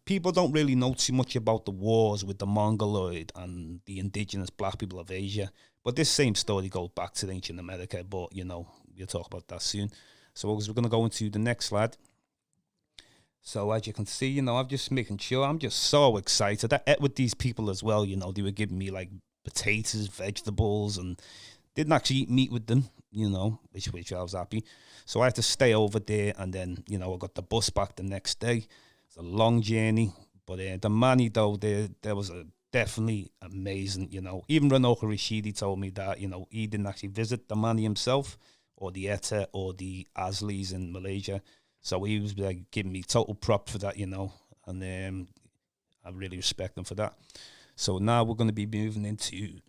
people don't really know too much about the wars with the Mongoloid and the indigenous black people of Asia. But this same story goes back to ancient America, but, we'll talk about that soon. So we're going to go into the next slide. So as you can see, I'm just making sure, I'm just so excited. I ate with these people as well, they were giving me, like, potatoes, vegetables, and didn't actually eat meat with them, which I was happy. So I had to stay over there, and then, I got the bus back the next day. It's a long journey, but the Mani, though, there was definitely amazing, Even Ranoka Rashidi told me that, he didn't actually visit the Mani himself, or the Etta, or the Aslis in Malaysia. So he was, like, giving me total prop for that, and I really respect him for that. So now we're going to be moving into...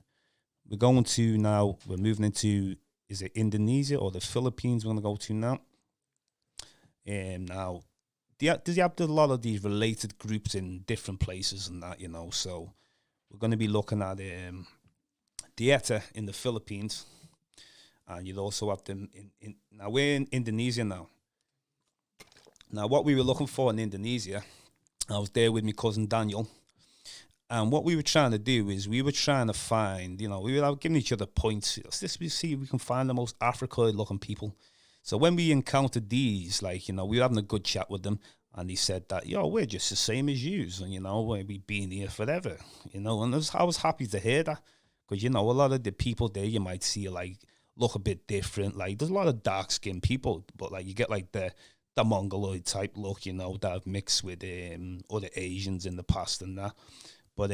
We're moving into, is it Indonesia or the Philippines we're going to go to now? And now, there's a lot of these related groups in different places and that, so we're going to be looking at the Etta in the Philippines, and you'll also have them now we're in Indonesia now. Now, what we were looking for in Indonesia, I was there with my cousin Daniel. And what we were trying to do is we were trying to find, we were giving each other points. We see if we can find the most Africoid-looking people. So when we encountered these, we were having a good chat with them, and he said that, we're just the same as yous, and, we've been here forever, and I was happy to hear that, because, a lot of the people there you might see, look a bit different. There's a lot of dark-skinned people, but, you get, the Mongoloid type look, that have mixed with other Asians in the past and that. But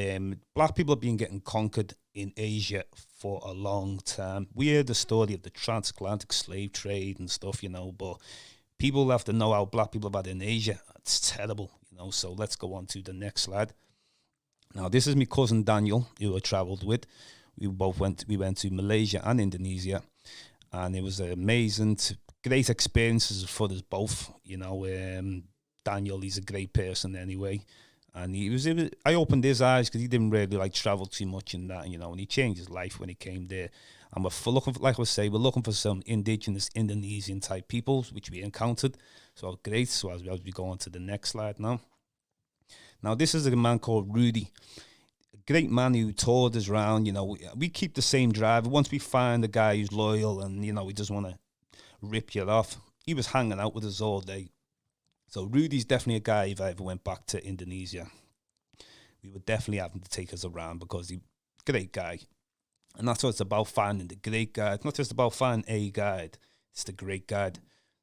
black people have been getting conquered in Asia for a long time. We heard the story of the transatlantic slave trade and stuff, but people have to know how black people have had in Asia. It's terrible, so let's go on to the next slide. Now, this is my cousin Daniel, who I travelled with. We went to Malaysia and Indonesia, and it was amazing, great experiences for us both. Daniel, he's a great person anyway. And I opened his eyes because he didn't really travel too much in that, and he changed his life when he came there. And we're looking for some indigenous Indonesian type peoples, which we encountered. So great. So as we go on to the next slide now. Now, this is a man called Rudy, a great man who toured us around. We keep the same driver. Once we find a guy who's loyal and, he doesn't want to rip you off, he was hanging out with us all day. So Rudy's definitely a guy, if I ever went back to Indonesia, we would definitely have him to take us around, because he's a great guy. And that's what it's about, finding the great guy. It's not just about finding a guide, it's the great guide.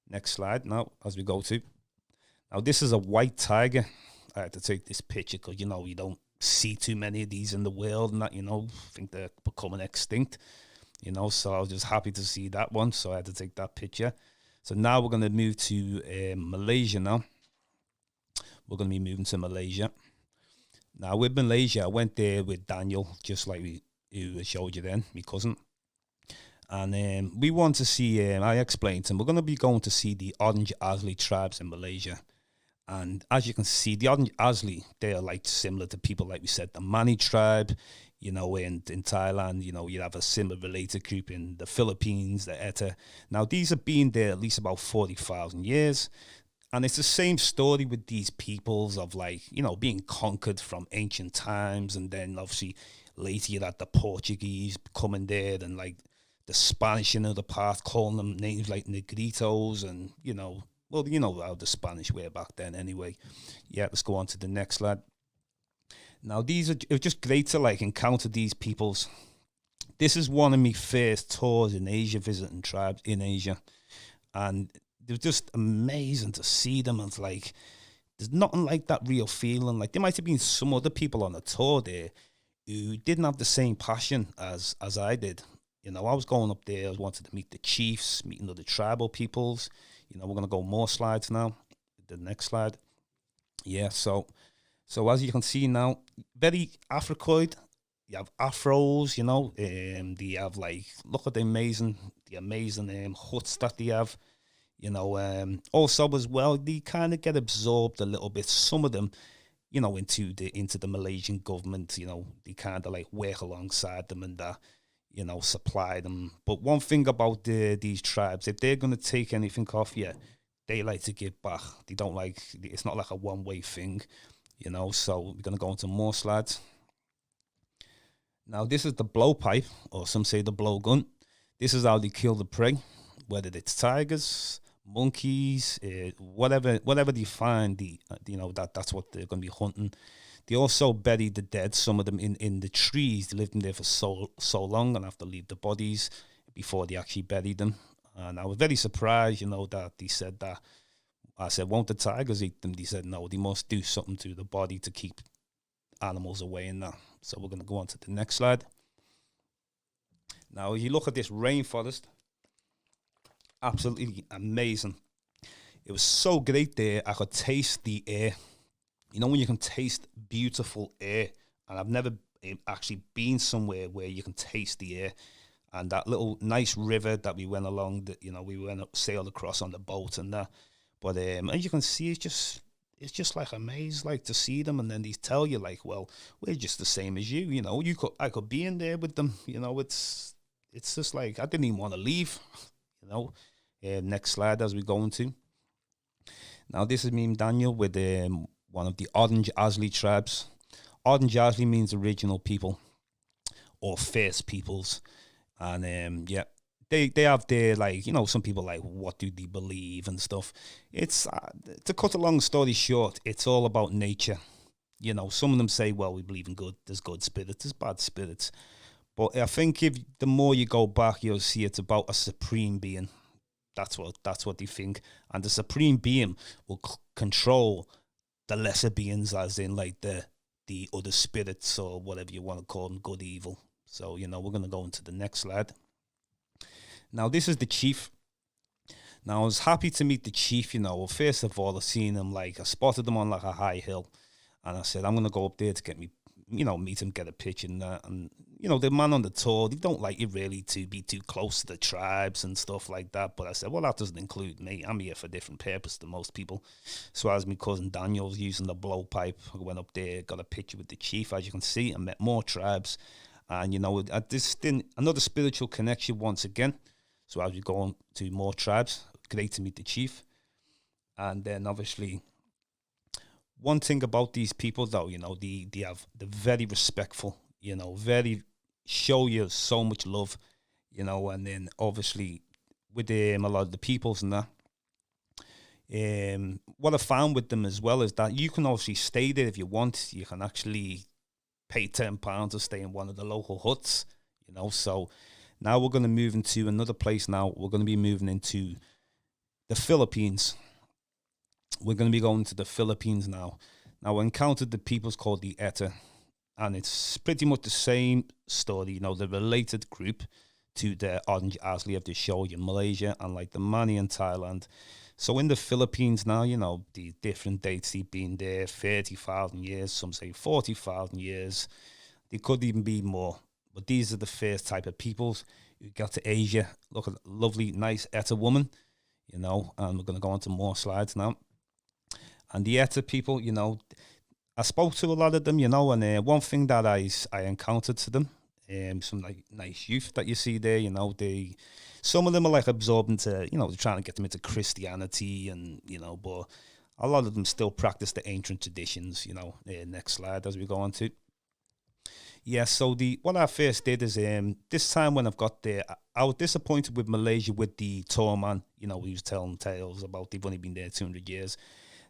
Next slide now, as we go to. Now, this is a white tiger. I had to take this picture because, you don't see too many of these in the world, and that, I think they're becoming extinct, so I was just happy to see that one, so I had to take that picture. So now we're going to move to Malaysia now. We're going to be moving to Malaysia. Now, with Malaysia, I went there with Daniel, just like who showed you then, my cousin. And we want to see, I explained to him, we're going to be going to see the Orange Asli tribes in Malaysia. And as you can see, the Orange Asli, they are similar to people, like we said, the Mani tribe. In Thailand, you have a similar related group in the Philippines, the Etta. Now, these have been there at least about 40,000 years. And it's the same story with these peoples of being conquered from ancient times. And then obviously later you had the Portuguese coming there, and like the Spanish in the path, calling them names like Negritos, and well, you know how the Spanish were back then anyway. Yeah, let's go on to the next slide. Now it was just great to like encounter these peoples. This is one of my first tours in Asia, visiting tribes in Asia, and it was just amazing to see them. And it's like, there's nothing like that real feeling. Like, there might have been some other people on the tour there who didn't have the same passion as I did. I was going up there, I wanted to meet the chiefs, meeting other tribal peoples. We're going to go more slides now. The next slide. Yeah, so as you can see now, very Africoid. You have afros, they have like, look at the amazing huts that they have. Also as well, they kind of get absorbed a little bit. Some of them, into the Malaysian government. They kind of like work alongside them and supply them. But one thing about these tribes, if they're going to take anything off you, they like to give back. They don't like, it's not like a one-way thing, So we're going to go into more slides. Now this is the blowpipe, or some say the blowgun. This is how they kill the prey, whether it's tigers, monkeys, whatever they find. That's what they're going to be hunting. They also bury the dead, some of them in the trees. They lived in there for so long and have to leave the bodies before they actually bury them. And I was very surprised, that they said that. I said, won't the tigers eat them? They said, no, they must do something to the body to keep animals away and that. So we're going to go on to the next slide. Now, if you look at this rainforest, absolutely amazing. It was so great there. I could taste the air. When you can taste beautiful air, and I've never actually been somewhere where you can taste the air. And that little nice river that we went along, sailed across on the boat and that. But as you can see, it's just like amazing, like to see them, and then they tell you like, well, we're just the same as you. I could be in there with them. It's just like I didn't even want to leave. Next slide as we go into. Now this is me and Daniel with one of the Orange Asli tribes. Orange Asli means original people or first peoples, and They have their, like, some people like, what do they believe and stuff. It's, to cut a long story short, it's all about nature. Some of them say, well, we believe in good. There's good spirits, there's bad spirits. But I think the more you go back, you'll see it's about a supreme being. That's what they think. And the supreme being will control the lesser beings, as in like the other spirits or whatever you want to call them, good, evil. So, we're going to go into the next slide. Now, this is the chief. Now, I was happy to meet the chief, First of all, I seen him, I spotted him on, a high hill. And I said, I'm going to go up there to get me, meet him, get a picture and that. And, the man on the tour, they don't like you really to be too close to the tribes and stuff like that. But I said, well, that doesn't include me. I'm here for a different purpose than most people. So as my cousin Daniel was using the blowpipe, I went up there, got a picture with the chief, as you can see, and met more tribes. And, another spiritual connection once again. So as we go on to more tribes, great to meet the chief. And then obviously, one thing about these people though, they're very respectful, very show you so much love, and then obviously with a lot of the peoples and that. What I found with them as well is that you can obviously stay there if you want. You can actually pay £10 to stay in one of the local huts, so. Now we're going to move into another place now. We're going to be moving into the Philippines. We're going to be going to the Philippines now. Now, I encountered the peoples called the Eta, and it's pretty much the same story. The related group to the Orange Asli of the show in Malaysia and like the Mani in Thailand. So in the Philippines now, the different dates they've been there, 30,000 years, some say 40,000 years. They could even be more. But these are the first type of peoples who got to Asia. Look at that lovely, nice Eta woman, and we're going to go on to more slides now. And the Eta people, I spoke to a lot of them, and one thing that I encountered to them, some like nice youth that you see there, some of them are like absorbed into, they're trying to get them into Christianity and, but a lot of them still practice the ancient traditions, next slide as we go on to. Yeah, so the what I first did is this time when I've got there, I was disappointed with Malaysia with the tour man. You know, he was telling tales about they've only been there 200 years.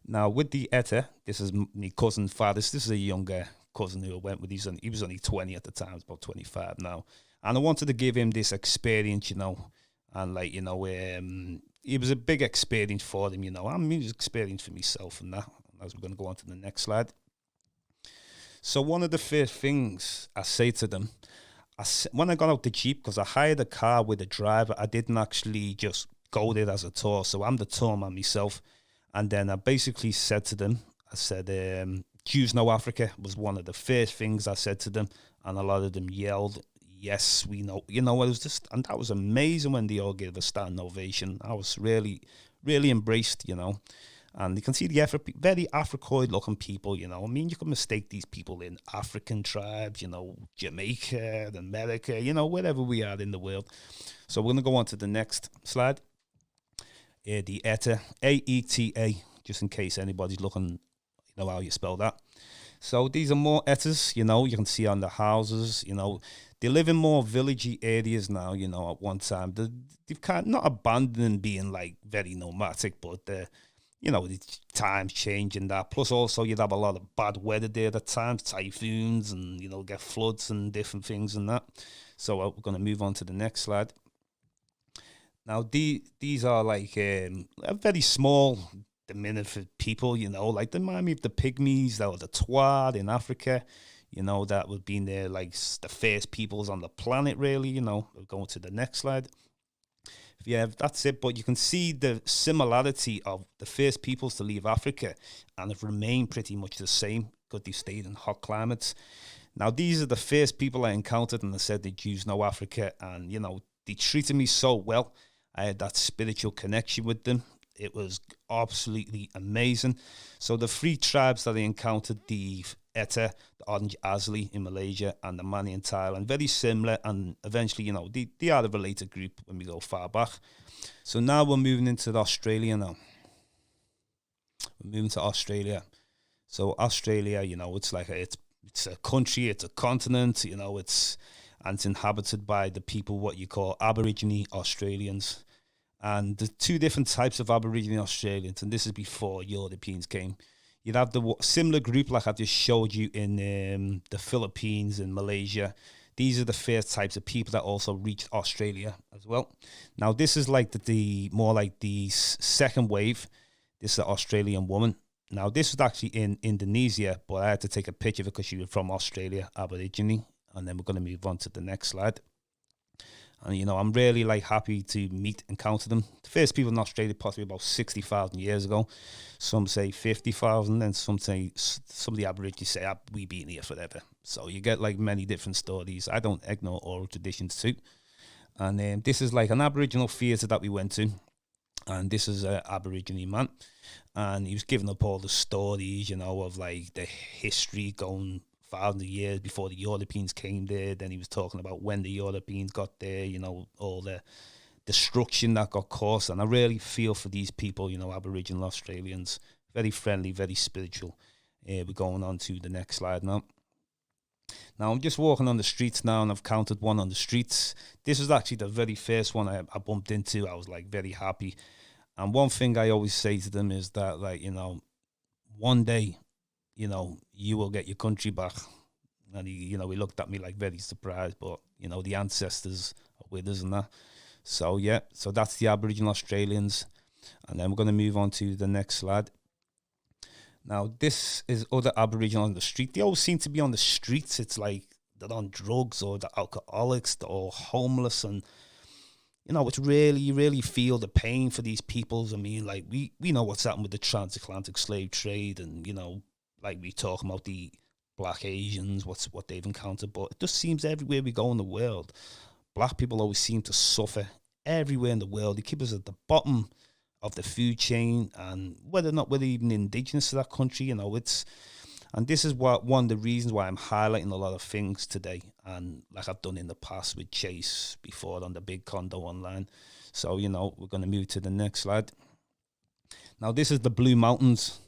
Now with the Etta, this is my cousin Fathers. This is a younger cousin who I went with. He was only 20 at the time, he's about 25 now. And I wanted to give him this experience, you know, and like, you know, it was a big experience for him, you know. I mean, it was an experience for myself and that. As we're going to go on to the next slide. So one of the first things I say to them, when I got out the Jeep, because I hired a car with a driver, I didn't actually just go there as a tour. So I'm the tour man myself. And then I basically said to them, I said, Jews know Africa was one of the first things I said to them. And a lot of them yelled, yes, we know. You know, it was just, and that was amazing when they all gave a standing ovation. I was really, really embraced, you know. And you can see the very Africoid-looking people, you know. I mean, you can mistake these people in African tribes, you know, Jamaica, America, you know, wherever we are in the world. So we're going to go on to the next slide. The ETA, A-E-T-A, just in case anybody's looking, you know how you spell that. So these are more Etas, you know, you can see on the houses, you know. They live in more villagey areas now, you know, at one time. They've kind of not abandoned being, like, very nomadic, but you know, the times changing that. Plus, also, you'd have a lot of bad weather there at times, typhoons, and, you know, get floods and different things and that. So we're going to move on to the next slide. Now, these are like a very small, diminutive people, you know, like they remind me of the Pygmies, that were the Tuareg in Africa, you know, that would be there, like the first peoples on the planet, really, you know. We're going to the next slide. Yeah, that's it. But you can see the similarity of the first peoples to leave Africa and have remained pretty much the same because they stayed in hot climates. Now, these are the first people I encountered, and I said the Jews know Africa, and, you know, they treated me so well. I had that spiritual connection with them. It was absolutely amazing. So the three tribes that I encountered, the Etta, the Orange Asli in Malaysia, and the Mani in Thailand, very similar, and eventually, you know, they are a related group when we go far back. So now we're moving into Australia now. We're moving to Australia. So Australia, you know, it's like it's a country, it's a continent, you know, and it's inhabited by the people what you call Aborigine Australians. And there's two different types of Aborigine Australians, and this is before Europeans came. You'd have the similar group like I just showed you in the Philippines and Malaysia. These are the first types of people that also reached Australia as well. Now, this is like the more like the second wave. This is the Australian woman. Now, this was actually in Indonesia, but I had to take a picture because she was from Australia, Aborigine. And then we're going to move on to the next slide. And, you know, I'm really, like, happy to encounter them. The first people in Australia possibly about 60,000 years ago. Some say 50,000, and some of the Aborigines say, we've been here forever. So you get, like, many different stories. I don't ignore oral traditions too. And this is, like, an Aboriginal theatre that we went to. And this is an Aborigine man. And he was giving up all the stories, you know, of, like, the history going 1,000 years before the Europeans came there. Then he was talking about when the Europeans got there, you know, all the destruction that got caused. And I really feel for these people, you know, Aboriginal Australians. Very friendly, very spiritual. We're going on to the next slide now. Now, I'm just walking on the streets now, and I've counted one on the streets. This was actually the very first one I bumped into. I was, like, very happy. And one thing I always say to them is that, like, you know, one day, you know, you will get your country back. And he looked at me like very surprised, but, you know, the ancestors are with us and that. So, yeah, so that's the Aboriginal Australians. And then we're going to move on to the next slide. Now, this is other Aboriginal on the street. They always seem to be on the streets. It's like they're on drugs or they're alcoholics or homeless. And, you know, it's really, you really feel the pain for these peoples. I mean, like, we know what's happened with the transatlantic slave trade, and, you know, like we talk about the black Asians, what they've encountered. But it just seems everywhere we go in the world, black people always seem to suffer everywhere in the world. They keep us at the bottom of the food chain, and whether or not we're even indigenous to that country, you know, and this is one of the reasons why I'm highlighting a lot of things today, and like I've done in the past with Chase before on the Big Condo Online. So, you know, we're going to move to the next slide. Now, this is the Blue Mountains.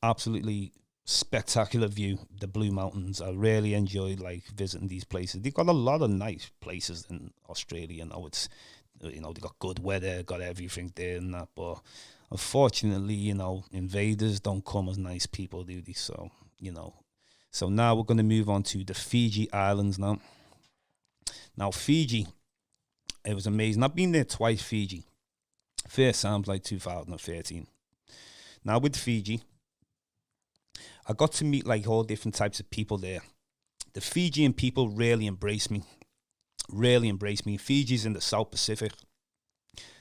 Absolutely spectacular view, the Blue Mountains. I really enjoyed like visiting these places. They've got a lot of nice places in Australia. It's they got good weather, got everything there and that. But unfortunately, invaders don't come as nice people, do they? So so now we're going to move on to the Fiji Islands now. Now Fiji, it was amazing. I've been there twice. Fiji, first time was like 2013. Now with Fiji, I got to meet like all different types of people there. The Fijian people really embraced me. Fiji's in the South Pacific.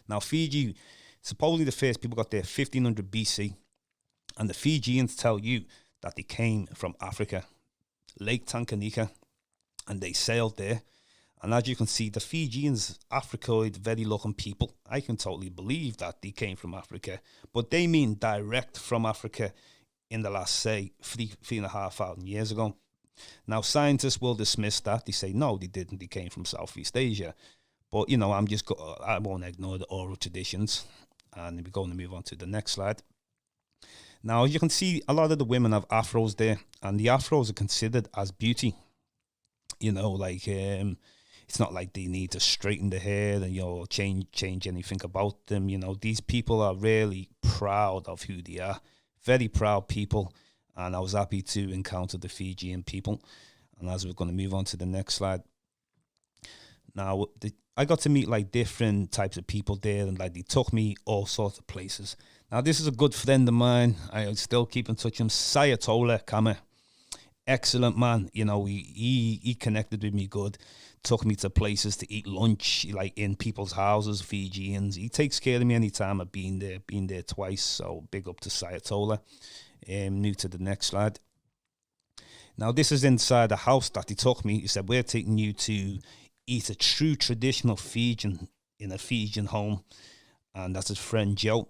Now Fiji, supposedly the first people got there 1500 BC. And the Fijians tell you that they came from Africa, Lake Tanganyika, and they sailed there. And as you can see, the Fijians, Africoid, very looking people. I can totally believe that they came from Africa. But they mean direct from Africa in the last, say, 3,500 years ago. Now, scientists will dismiss that. They say, no, they didn't. They came from Southeast Asia. But, I won't ignore the oral traditions. And we're going to move on to the next slide. Now, you can see a lot of the women have afros there. And the afros are considered as beauty. It's not like they need to straighten the hair and, change anything about them. These people are really proud of who they are. Very proud people. And I was happy to encounter the Fijian people. And as we're going to move on to the next slide. Now, I got to meet like different types of people there, and like they took me all sorts of places. Now, this is a good friend of mine. I still keep in touch with him. Sayatola Kame. Excellent man. He connected with me good. Took me to places to eat lunch, like in people's houses, Fijians. He takes care of me anytime I've been there twice. So big up to Sayatola. New to the next slide. Now, this is inside the house that he took me. He said, we're taking you to eat a true traditional Fijian in a Fijian home. And that's his friend Joe.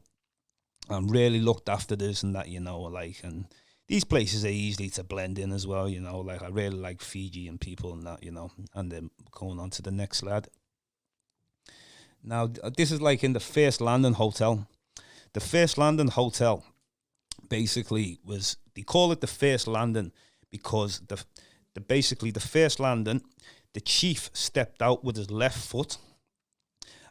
I'm really looked after this and that, and these places are easy to blend in as well, I really like Fijian people and that, and then going on to the next slide. Now, this is like in the First Landing Hotel. The First Landing Hotel basically they call it the First Landing because the First Landing, the chief stepped out with his left foot.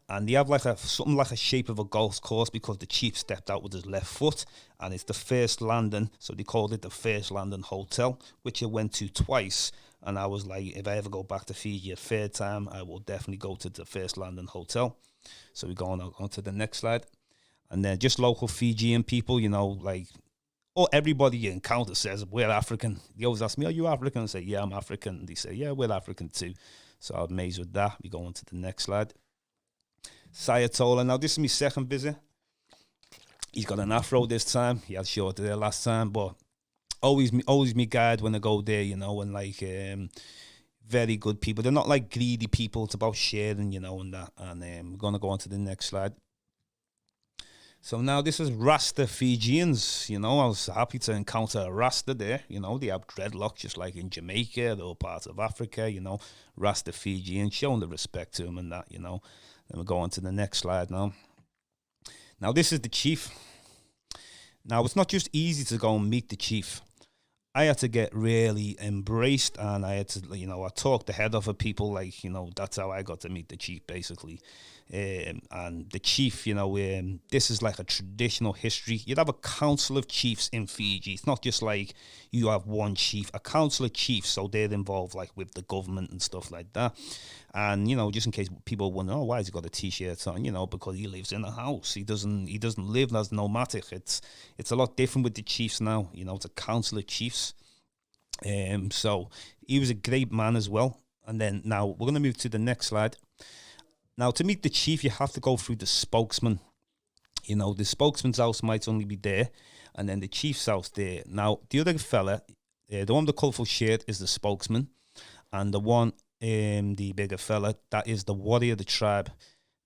And they have something like a shape of a golf course because the chief stepped out with his left foot. And it's the First Landing, so they called it the First Landing Hotel, which I went to twice. And I was like, if I ever go back to Fiji a third time, I will definitely go to the First Landing Hotel. So we're going on to the next slide. And then just local Fijian people, everybody you encounter says, we're African. They always ask me, are you African? I say, yeah, I'm African. They say, yeah, we're African too. So I'm amazed with that. We go on to the next slide. Sayatola. Now, this is my second visit. He's got an afro this time. He had short there last time, but always me guide when I go there, and very good people. They're not like greedy people. It's about sharing, and that. And we're going to go on to the next slide. So now this is Rasta Fijians. I was happy to encounter a Rasta there. They have dreadlocks just like in Jamaica, the whole parts of Africa, Rasta Fijians, showing the respect to them and that, Then we'll go on to the next slide now. Now, this is the chief. Now, it's not just easy to go and meet the chief. I had to get really embraced, and I had to, I talked the head off of people, that's how I got to meet the chief, basically. And the chief, this is like a traditional history. You'd have a council of chiefs in Fiji. It's not just like you have one chief, a council of chiefs, so they're involved like with the government and stuff like that. And, just in case people wonder, why has he got a T-shirt on? Because he lives in a house. He doesn't live as nomadic. It's a lot different with the chiefs now. It's a council of chiefs. So he was a great man as well. And then now we're going to move to the next slide. Now, to meet the chief, you have to go through the spokesman. The spokesman's house might only be there, and then the chief's house there. Now, the other fella, the one with the colourful shirt is the spokesman, and the one, the bigger fella, that is the warrior of the tribe.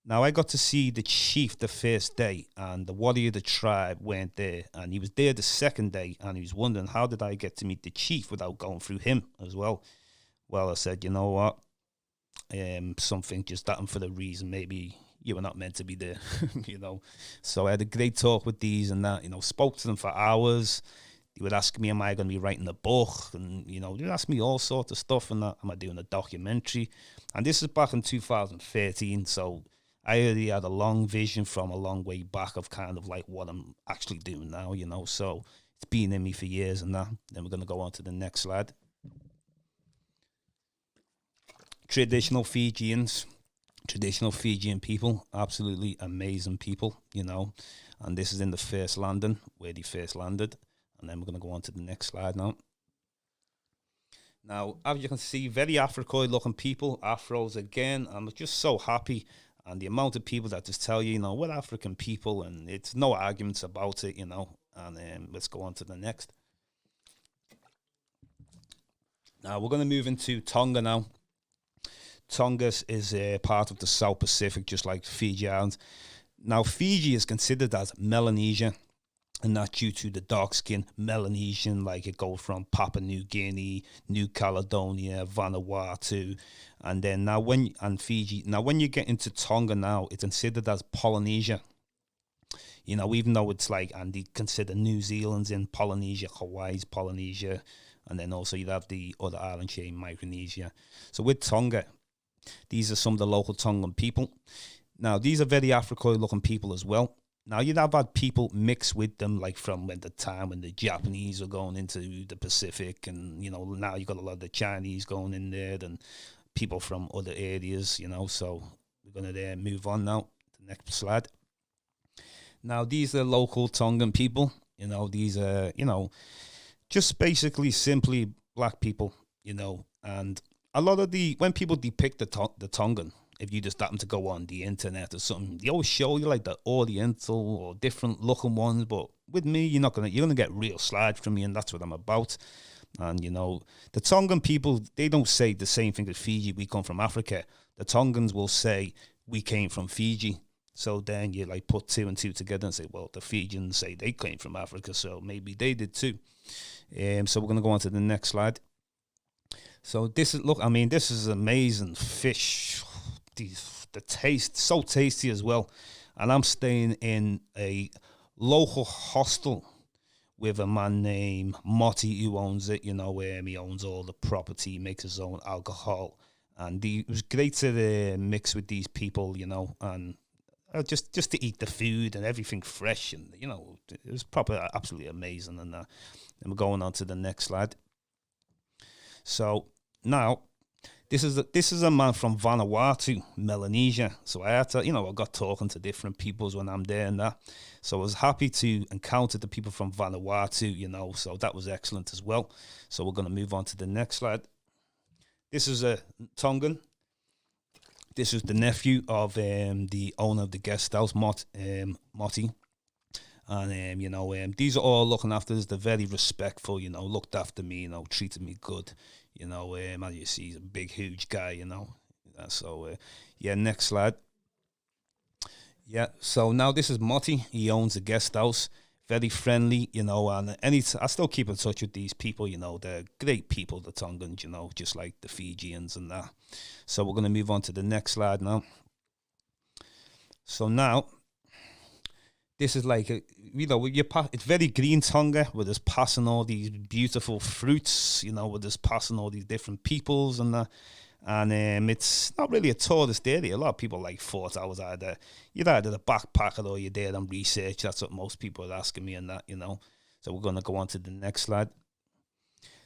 Now, I got to see the chief the first day, and the warrior of the tribe weren't there, and he was there the second day, and he was wondering, how did I get to meet the chief without going through him as well? Well, I said, you know what? Something just happened for the reason. Maybe you were not meant to be there, So I had a great talk with these and that, spoke to them for hours. They would ask me, am I going to be writing a book? And, you know, they'd ask me all sorts of stuff. And am I doing a documentary? And this is back in 2013. So I already had a long vision from a long way back of kind of like what I'm actually doing now, you know. So it's been in me for years and that. Then we're going to go on to the next slide. Traditional Fijian people, absolutely amazing people, you know. And this is in the first landing, where they first landed. And then we're going to go on to the next slide now. Now, as you can see, very Africoid-looking people, afros again. I'm just so happy. And the amount of people that just tell you, you know, we're African people, and it's no arguments about it, you know. And let's go on to the next. Now, we're going to move into Tonga now. Tonga is part of the South Pacific, just like Fiji Islands. Now, Fiji is considered as Melanesia, and that's due to the dark skin Melanesian, like it goes from Papua New Guinea, New Caledonia, Vanuatu, and then Fiji. Now, when you get into Tonga now, it's considered as Polynesia. You know, even though it's like, and they consider New Zealand's in Polynesia, Hawaii's Polynesia, and then also you'd have the other island chain, Micronesia. So with Tonga, these are some of the local Tongan people. Now, these are very Africoid-looking people as well. Now, you'd have had people mixed with them, like from the time when the Japanese were going into the Pacific, and, you know, now you've got a lot of the Chinese going in there, and people from other areas, you know. So we're going to move on now to the next slide. Now, these are local Tongan people. You know, these are, you know, just basically simply black people, you know. And a lot of when people depict the Tongan, if you just happen to go on the internet or something, they always show you like the Oriental or different looking ones. But with me, you're gonna get real slides from me, and that's what I'm about. And, you know, the Tongan people, they don't say the same thing as Fiji, we come from Africa. The Tongans will say, we came from Fiji. So then you like put two and two together and say, well, the Fijians say they came from Africa, so maybe they did too. So we're going to go on to the next slide. So this is amazing fish. The taste, so tasty as well. And I'm staying in a local hostel with a man named Motti who owns it. You know, he owns all the property, he makes his own alcohol. And it was great to mix with these people, you know, and just to eat the food and everything fresh, and, you know, it was absolutely amazing. And then we're going on to the next slide. So now, this is a man from Vanuatu, Melanesia. So I had to, you know, I got talking to different peoples when I'm there and that. So I was happy to encounter the people from Vanuatu, you know, so that was excellent as well. So we're going to move on to the next slide. This is a Tongan. This is the nephew of the owner of the guest house, Motti. And, you know, these are all looking after us. They're very respectful, you know, looked after me, you know, treated me good. You know, as you see, he's a big, huge guy, you know. So, yeah, next slide. Yeah, so now this is Motti. He owns a guest house. Very friendly, you know, and I still keep in touch with these people, you know. They're great people, the Tongans, you know, just like the Fijians and that. So we're going to move on to the next slide now. So now, this is like, you know, it's very green Tonga. We're just passing all these beautiful fruits, you know, we're just passing all these different peoples and that. And it's not really a tourist area. A lot of people like thought I was you're either a backpacker or you're there on research. That's what most people are asking me and that, you know. So we're going to go on to the next slide.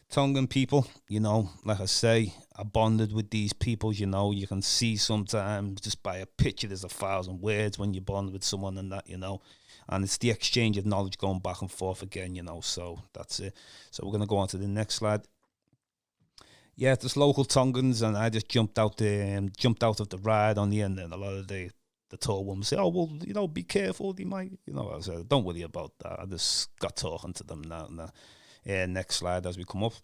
Tongan people, you know, like I say, I bonded with these people, you know. You can see sometimes just by a picture there's 1,000 words when you bond with someone and that, you know. And it's the exchange of knowledge going back and forth again, you know. So that's it. So we're going to go on to the next slide. Yeah, there's local Tongans, and I just jumped out of the ride on the end, and a lot of the tall women say, "Oh, well, you know, be careful, they might," you know. I said, "Don't worry about that." I just got talking to them now. Next slide as we come up.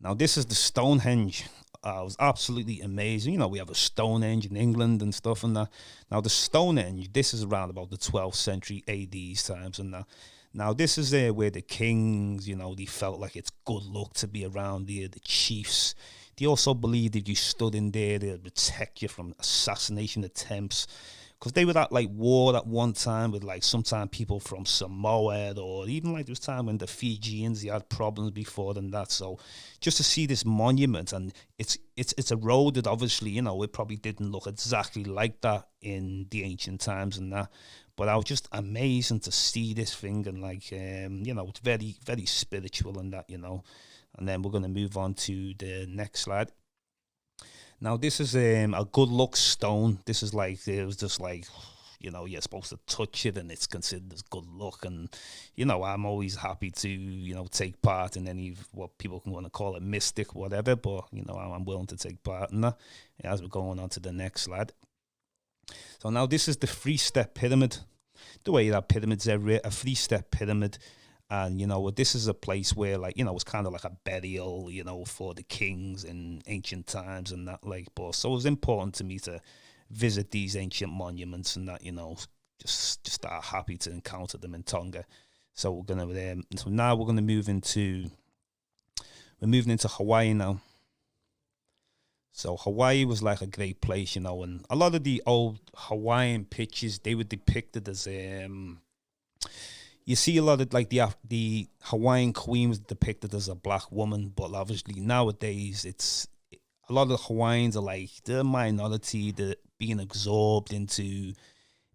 Now, this is the Stonehenge. It was absolutely amazing. You know, we have a Stonehenge in England and stuff and that. Now, the Stonehenge, this is around about the 12th century AD's times and that. Now, this is where the kings, you know, they felt like it's good luck to be around here. The chiefs, they also believed if you stood in there, they'd protect you from assassination attempts. because they were at like war at one time with like sometimes people from Samoa, or even like there was time when the Fijians, they had problems before than that. So just to see this monument, and it's eroded, obviously, you know, it probably didn't look exactly like that in the ancient times and that. But I was just amazing to see this thing, and like, you know, it's very, very spiritual and that, you know. And then we're going to move on to the next slide. Now, this is a good look stone. This is like, it was just like, you know, you're supposed to touch it and it's considered as good luck. And, you know, I'm always happy to, you know, take part in any, what people can want to call it, mystic, whatever. But, you know, I'm willing to take part in that as we're going on to the next slide. So now this is the 3-step pyramid. The way that pyramids everywhere, a 3-step pyramid. And, you know, this is a place where, like, you know, it's kind of like a burial, you know, for the kings in ancient times and that, like. But so it was important to me to visit these ancient monuments and that, you know, just happy to encounter them in Tonga. So we're gonna so now we're gonna move into Hawaii now. So Hawaii was like a great place, you know, and a lot of the old Hawaiian pictures, they were depicted as you see a lot of like the Hawaiian queen was depicted as a black woman, but obviously nowadays it's a lot of the Hawaiians are like the minority, the being absorbed into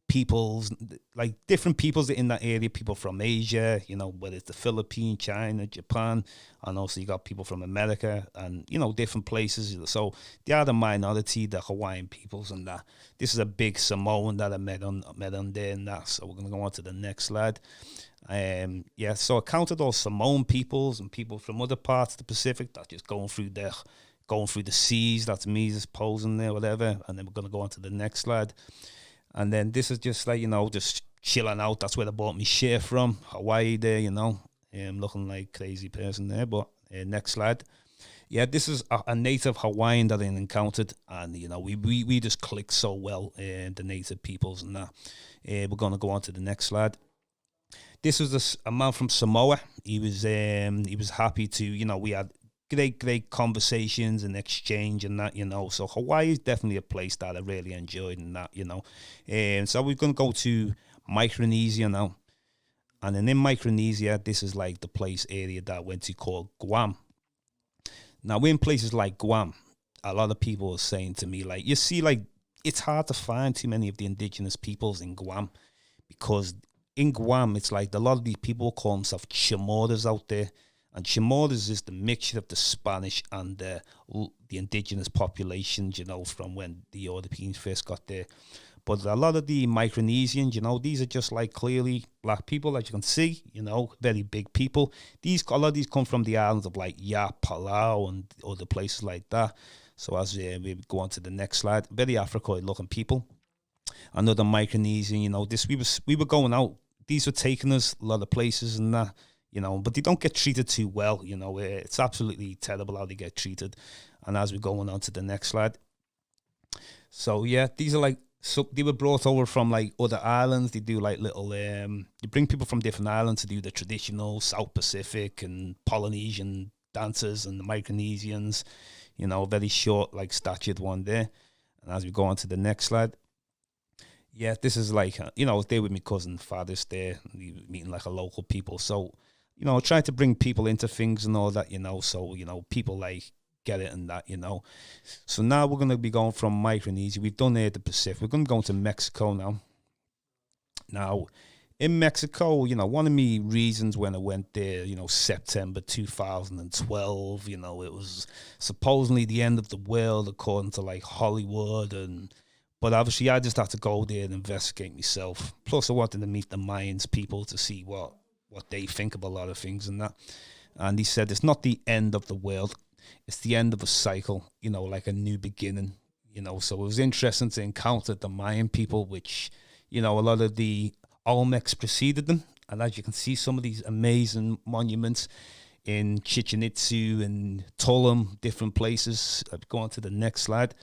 peoples, like different peoples in that area, people from Asia, you know, whether it's the Philippines, China, Japan, and also you got people from America and, you know, different places. So they are the minority, the Hawaiian peoples, and that. This is a big Samoan that I met on there and that. So we're going to go on to the next slide. Yeah, so I counted all Samoan peoples and people from other parts of the Pacific that just going through the seas. That's me just posing there, whatever. And then we're going to go on to the next slide. And then this is just like, you know, just chilling out. That's where I bought my shirt from, Hawaii there, you know. Looking like crazy person there, but next slide. Yeah, this is a native Hawaiian that I encountered, and, you know, we just clicked so well, the native peoples and that. We're going to go on to the next slide. This was a man from Samoa. He was happy to, you know, we had great conversations and exchange and that, you know. So Hawaii is definitely a place that I really enjoyed and that, you know. And so we're going to go to Micronesia now. And then in Micronesia, this is like the area that I went to called Guam. Now, in places like Guam, a lot of people are saying to me, like, you see, like, it's hard to find too many of the indigenous peoples in Guam, because in Guam, it's like a lot of these people call themselves Chamorros out there. And Chamorros is the mixture of the Spanish and the indigenous populations, you know, from when the Europeans first got there. But a lot of the Micronesians, you know, these are just like clearly black people, as you can see, you know, very big people. A lot of these come from the islands of like Palau and other places like that. So as we go on to the next slide, very Africoid looking people. Another Micronesian, you know, we were going out. These were taking us a lot of places and that. You know, but they don't get treated too well, you know. It's absolutely terrible how they get treated. And as we're going on to the next slide. So, yeah, these are like, so they were brought over from like other islands. They do like little, they bring people from different islands to do the traditional South Pacific and Polynesian dances, and the Micronesians, you know, very short, like statured one there. And as we go on to the next slide. Yeah, this is like, you know, I was there with my cousin, Fathers there, meeting like a local people. So, you know, trying to bring people into things and all that, you know, so, you know, people like get it and that, you know. So now we're going to be going from Micronesia. We've done the Pacific. We're going to go into Mexico now. Now, in Mexico, you know, one of my reasons when I went there, you know, September 2012, you know, it was supposedly the end of the world according to like Hollywood, but obviously I just had to go there and investigate myself. Plus I wanted to meet the Mayans people to see what they think of a lot of things and that. And he said it's not the end of the world, it's the end of a cycle, you know, like a new beginning, you know. So it was interesting to encounter the Mayan people, which, you know, a lot of the Olmecs preceded them. And as you can see, some of these amazing monuments in Chichen Itza and Tulum, different places. I'll go on to the next slide.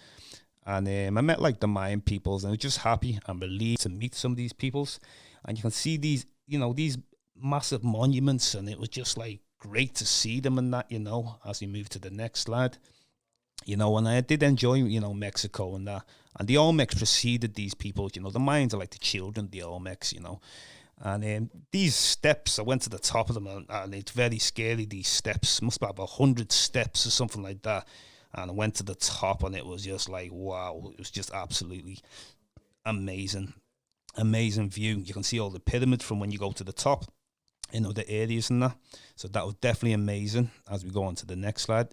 And I met like the Mayan peoples, and I was just happy and relieved to meet some of these peoples. And you can see these, you know, these massive monuments, and it was just like great to see them and that, you know, as we move to the next slide. You know, and I did enjoy, you know, Mexico and that. And the Olmecs preceded these people. The Mayans are like the children of the Olmecs. And these steps, I went to the top of them, and it's very scary. These steps must be about 100 steps or something like that. And I went to the top, and it was just like, wow, it was just absolutely amazing view. You can see all the pyramids from when you go to the top, the areas and that. So that was definitely amazing. As we go on to the next slide.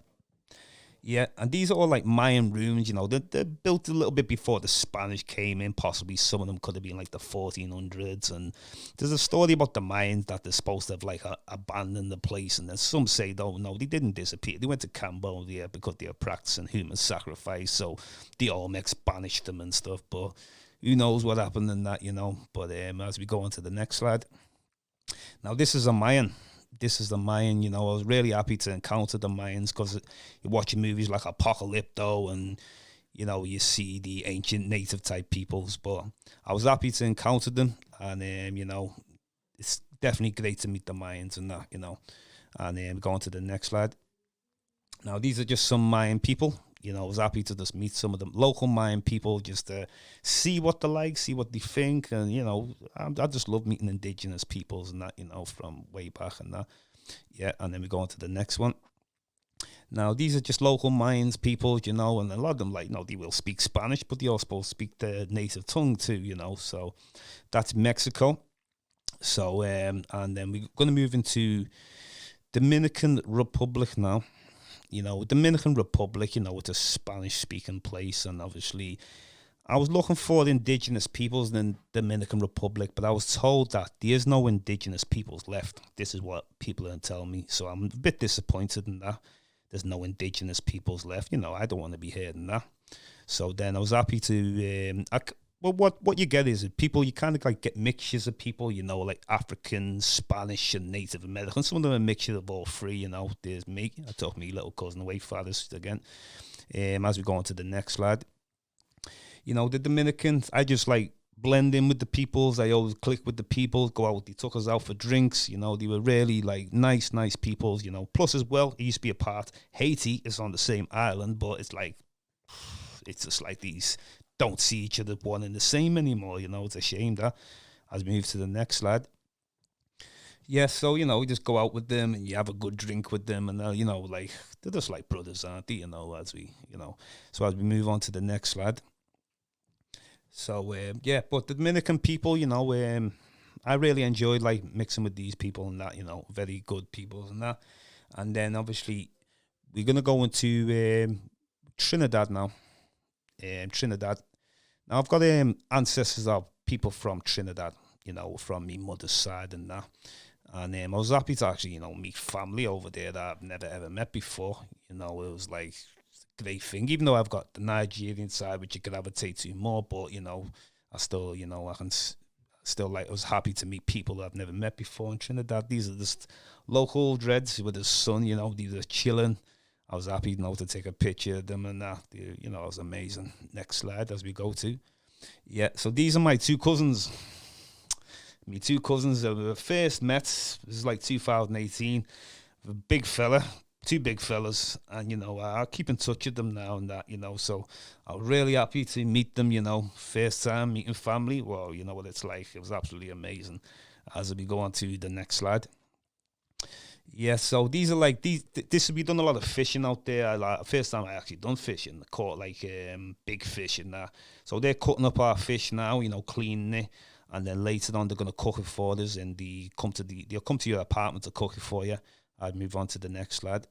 Yeah, and these are all like Mayan rooms, they're built a little bit before the Spanish came in. Possibly some of them could have been like the 1400s. And there's a story about the Mayans that they're supposed to have like abandoned the place. And then some say, no, they didn't disappear. They went to Cambodia because they were practicing human sacrifice. So the Olmecs banished them and stuff. But who knows what happened in that, But as we go on to the next slide. Now, this is a Mayan. I was really happy to encounter the Mayans because you're watching movies like Apocalypto and, you see the ancient native type peoples. But I was happy to encounter them. And, it's definitely great to meet the Mayans and that, And going to the next slide. Now, these are just some Mayan people. I was happy to just meet some of the local Mayan people, just to see what they like, see what they think. And, I just love meeting indigenous peoples and that, from way back and that. Yeah, and then we go on to the next one. Now, these are just local Mayans people, and a lot of them, they will speak Spanish, but they also speak their native tongue too, So that's Mexico. So, and then we're going to move into Dominican Republic now. Dominican Republic, it's a Spanish-speaking place, and obviously I was looking for indigenous peoples in the Dominican Republic, but I was told that there is no indigenous peoples left. This is what people are telling me, so I'm a bit disappointed in that. There's no indigenous peoples left. I don't want to be hearing that. So then I was happy to... what you get is people, you kind of like get mixtures of people, like African, Spanish, and Native American. Some of them are a mixture of all three, There's me. I took me little cousin away fathers again. As we go on to the next slide. The Dominicans, I just like blend in with the peoples. I always click with the people, go out. They took us out for drinks. They were really like nice peoples, Plus as well, it used to be a part. Haiti is on the same island, but it's just like these... don't see each other one and the same anymore, it's a shame that. As we move to the next slide. Yeah, so, we just go out with them and you have a good drink with them and, they're just like brothers, aren't they, So as we move on to the next slide. So, but the Dominican people, I really enjoyed, mixing with these people and that, very good people and that. And then, obviously, we're going to go into Trinidad now. Trinidad. Now I've got ancestors of people from Trinidad, from my mother's side and that. And I was happy to actually, meet family over there that I've never ever met before. It was like a great thing. Even though I've got the Nigerian side, which you could gravitate to more, but I still, I can still I was happy to meet people that I've never met before in Trinidad. These are just local dreads with the sun, these are chilling. I was happy, to take a picture of them and that. It was amazing. Next slide as we go to. Yeah, so these are my two cousins. My two cousins were first met, this is like 2018. A big fella, two big fellas. And, I keep in touch with them now and that, So I was really happy to meet them, First time meeting family. Well, you know what it's like. It was absolutely amazing. As we go on to the next slide. Yeah, so these are like we done a lot of fishing out there. First time I actually done fishing, caught big fish and that. So they're cutting up our fish now, cleaning it, and then later on they're gonna cook it for us, and they'll come to your apartment to cook it for you. I'd move on to the next slide.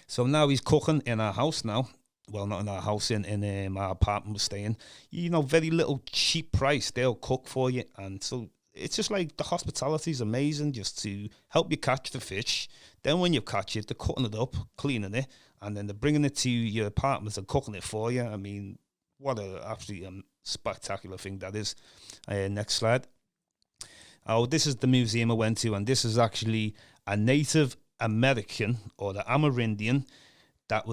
So now he's cooking in our house now. Well, not in our house, in our apartment we're staying. Very little cheap price. They'll cook for you, and so. It's just like the hospitality is amazing, just to help you catch the fish. Then when you catch it, they're cutting it up, cleaning it, and then they're bringing it to your apartment and cooking it for you. I mean, what a absolutely spectacular thing that is. Next slide. Oh, this is the museum I went to, and this is actually a Native American or the Amerindian that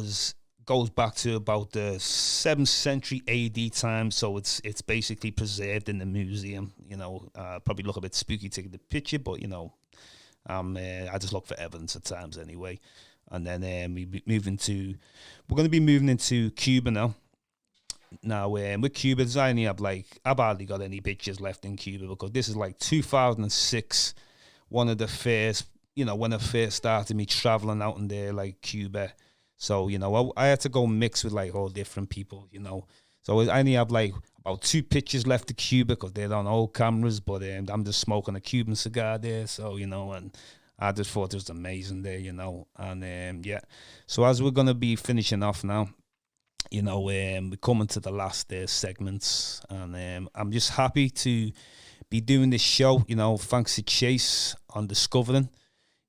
goes back to about the 7th century AD time, so it's basically preserved in the museum. Probably look a bit spooky taking the picture, but I just look for evidence at times anyway. And then we're going to be moving into Cuba now. Now, with Cuba, I only have I've hardly got any pictures left in Cuba because this is 2006, one of the first, when I first started me traveling out in there, Cuba. So, I had to go mix with all different people. So I only have about 2 pictures left of Cuba because they're on old cameras, but I'm just smoking a Cuban cigar there. So, and I just thought it was amazing there. And yeah. So as we're going to be finishing off now, we're coming to the last segments, and I'm just happy to be doing this show. Thanks to Chase on Discovering.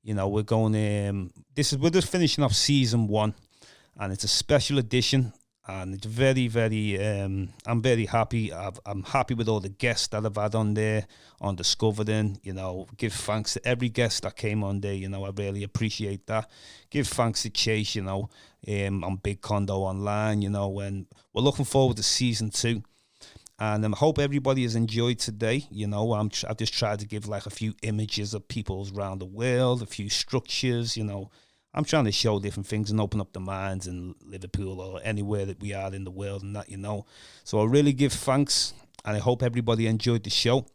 We're going. We're just finishing off season 1, and it's a special edition, and it's very, very. I'm very happy. I'm happy with all the guests that I've had on there on Discovering. Give thanks to every guest that came on there. I really appreciate that. Give thanks to Chase. On Big Condo Online. And we're looking forward to season 2. And I hope everybody has enjoyed today. I've just tried to give a few images of peoples around the world, a few structures. I'm trying to show different things and open up the minds in Liverpool or anywhere that we are in the world and that. So I really give thanks, and I hope everybody enjoyed the show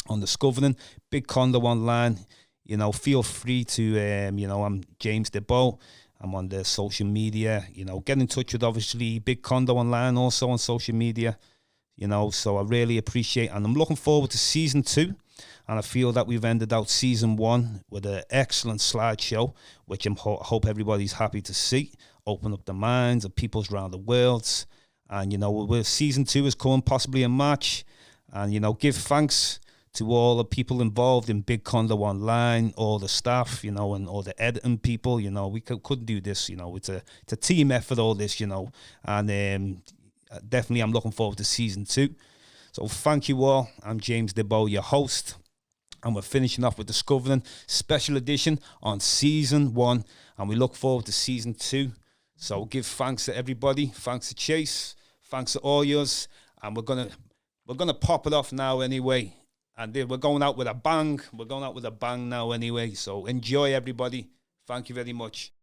on Discovering Big Condo Online. Feel free to, I'm James Diboe. I'm on the social media. Get in touch with obviously Big Condo Online also on social media. So I really appreciate, and I'm looking forward to season 2. And I feel that we've ended out season 1 with an excellent slideshow, which I hope everybody's happy to see. Open up the minds of peoples around the world. And, season 2 is coming possibly in March. And, give thanks to all the people involved in Big Condo Online, all the staff, and all the editing people. We couldn't do this. It's a team effort, all this, and definitely I'm looking forward to season 2. So thank you all. I'm James Diboe, your host, and we're finishing off with Discovering special edition on season 1, and we look forward to season 2. So give thanks to everybody. Thanks to Chase. Thanks to all yours. And we're gonna pop it off now anyway. And we're going out with a bang. We're going out with a bang now anyway. So enjoy, everybody. Thank you very much.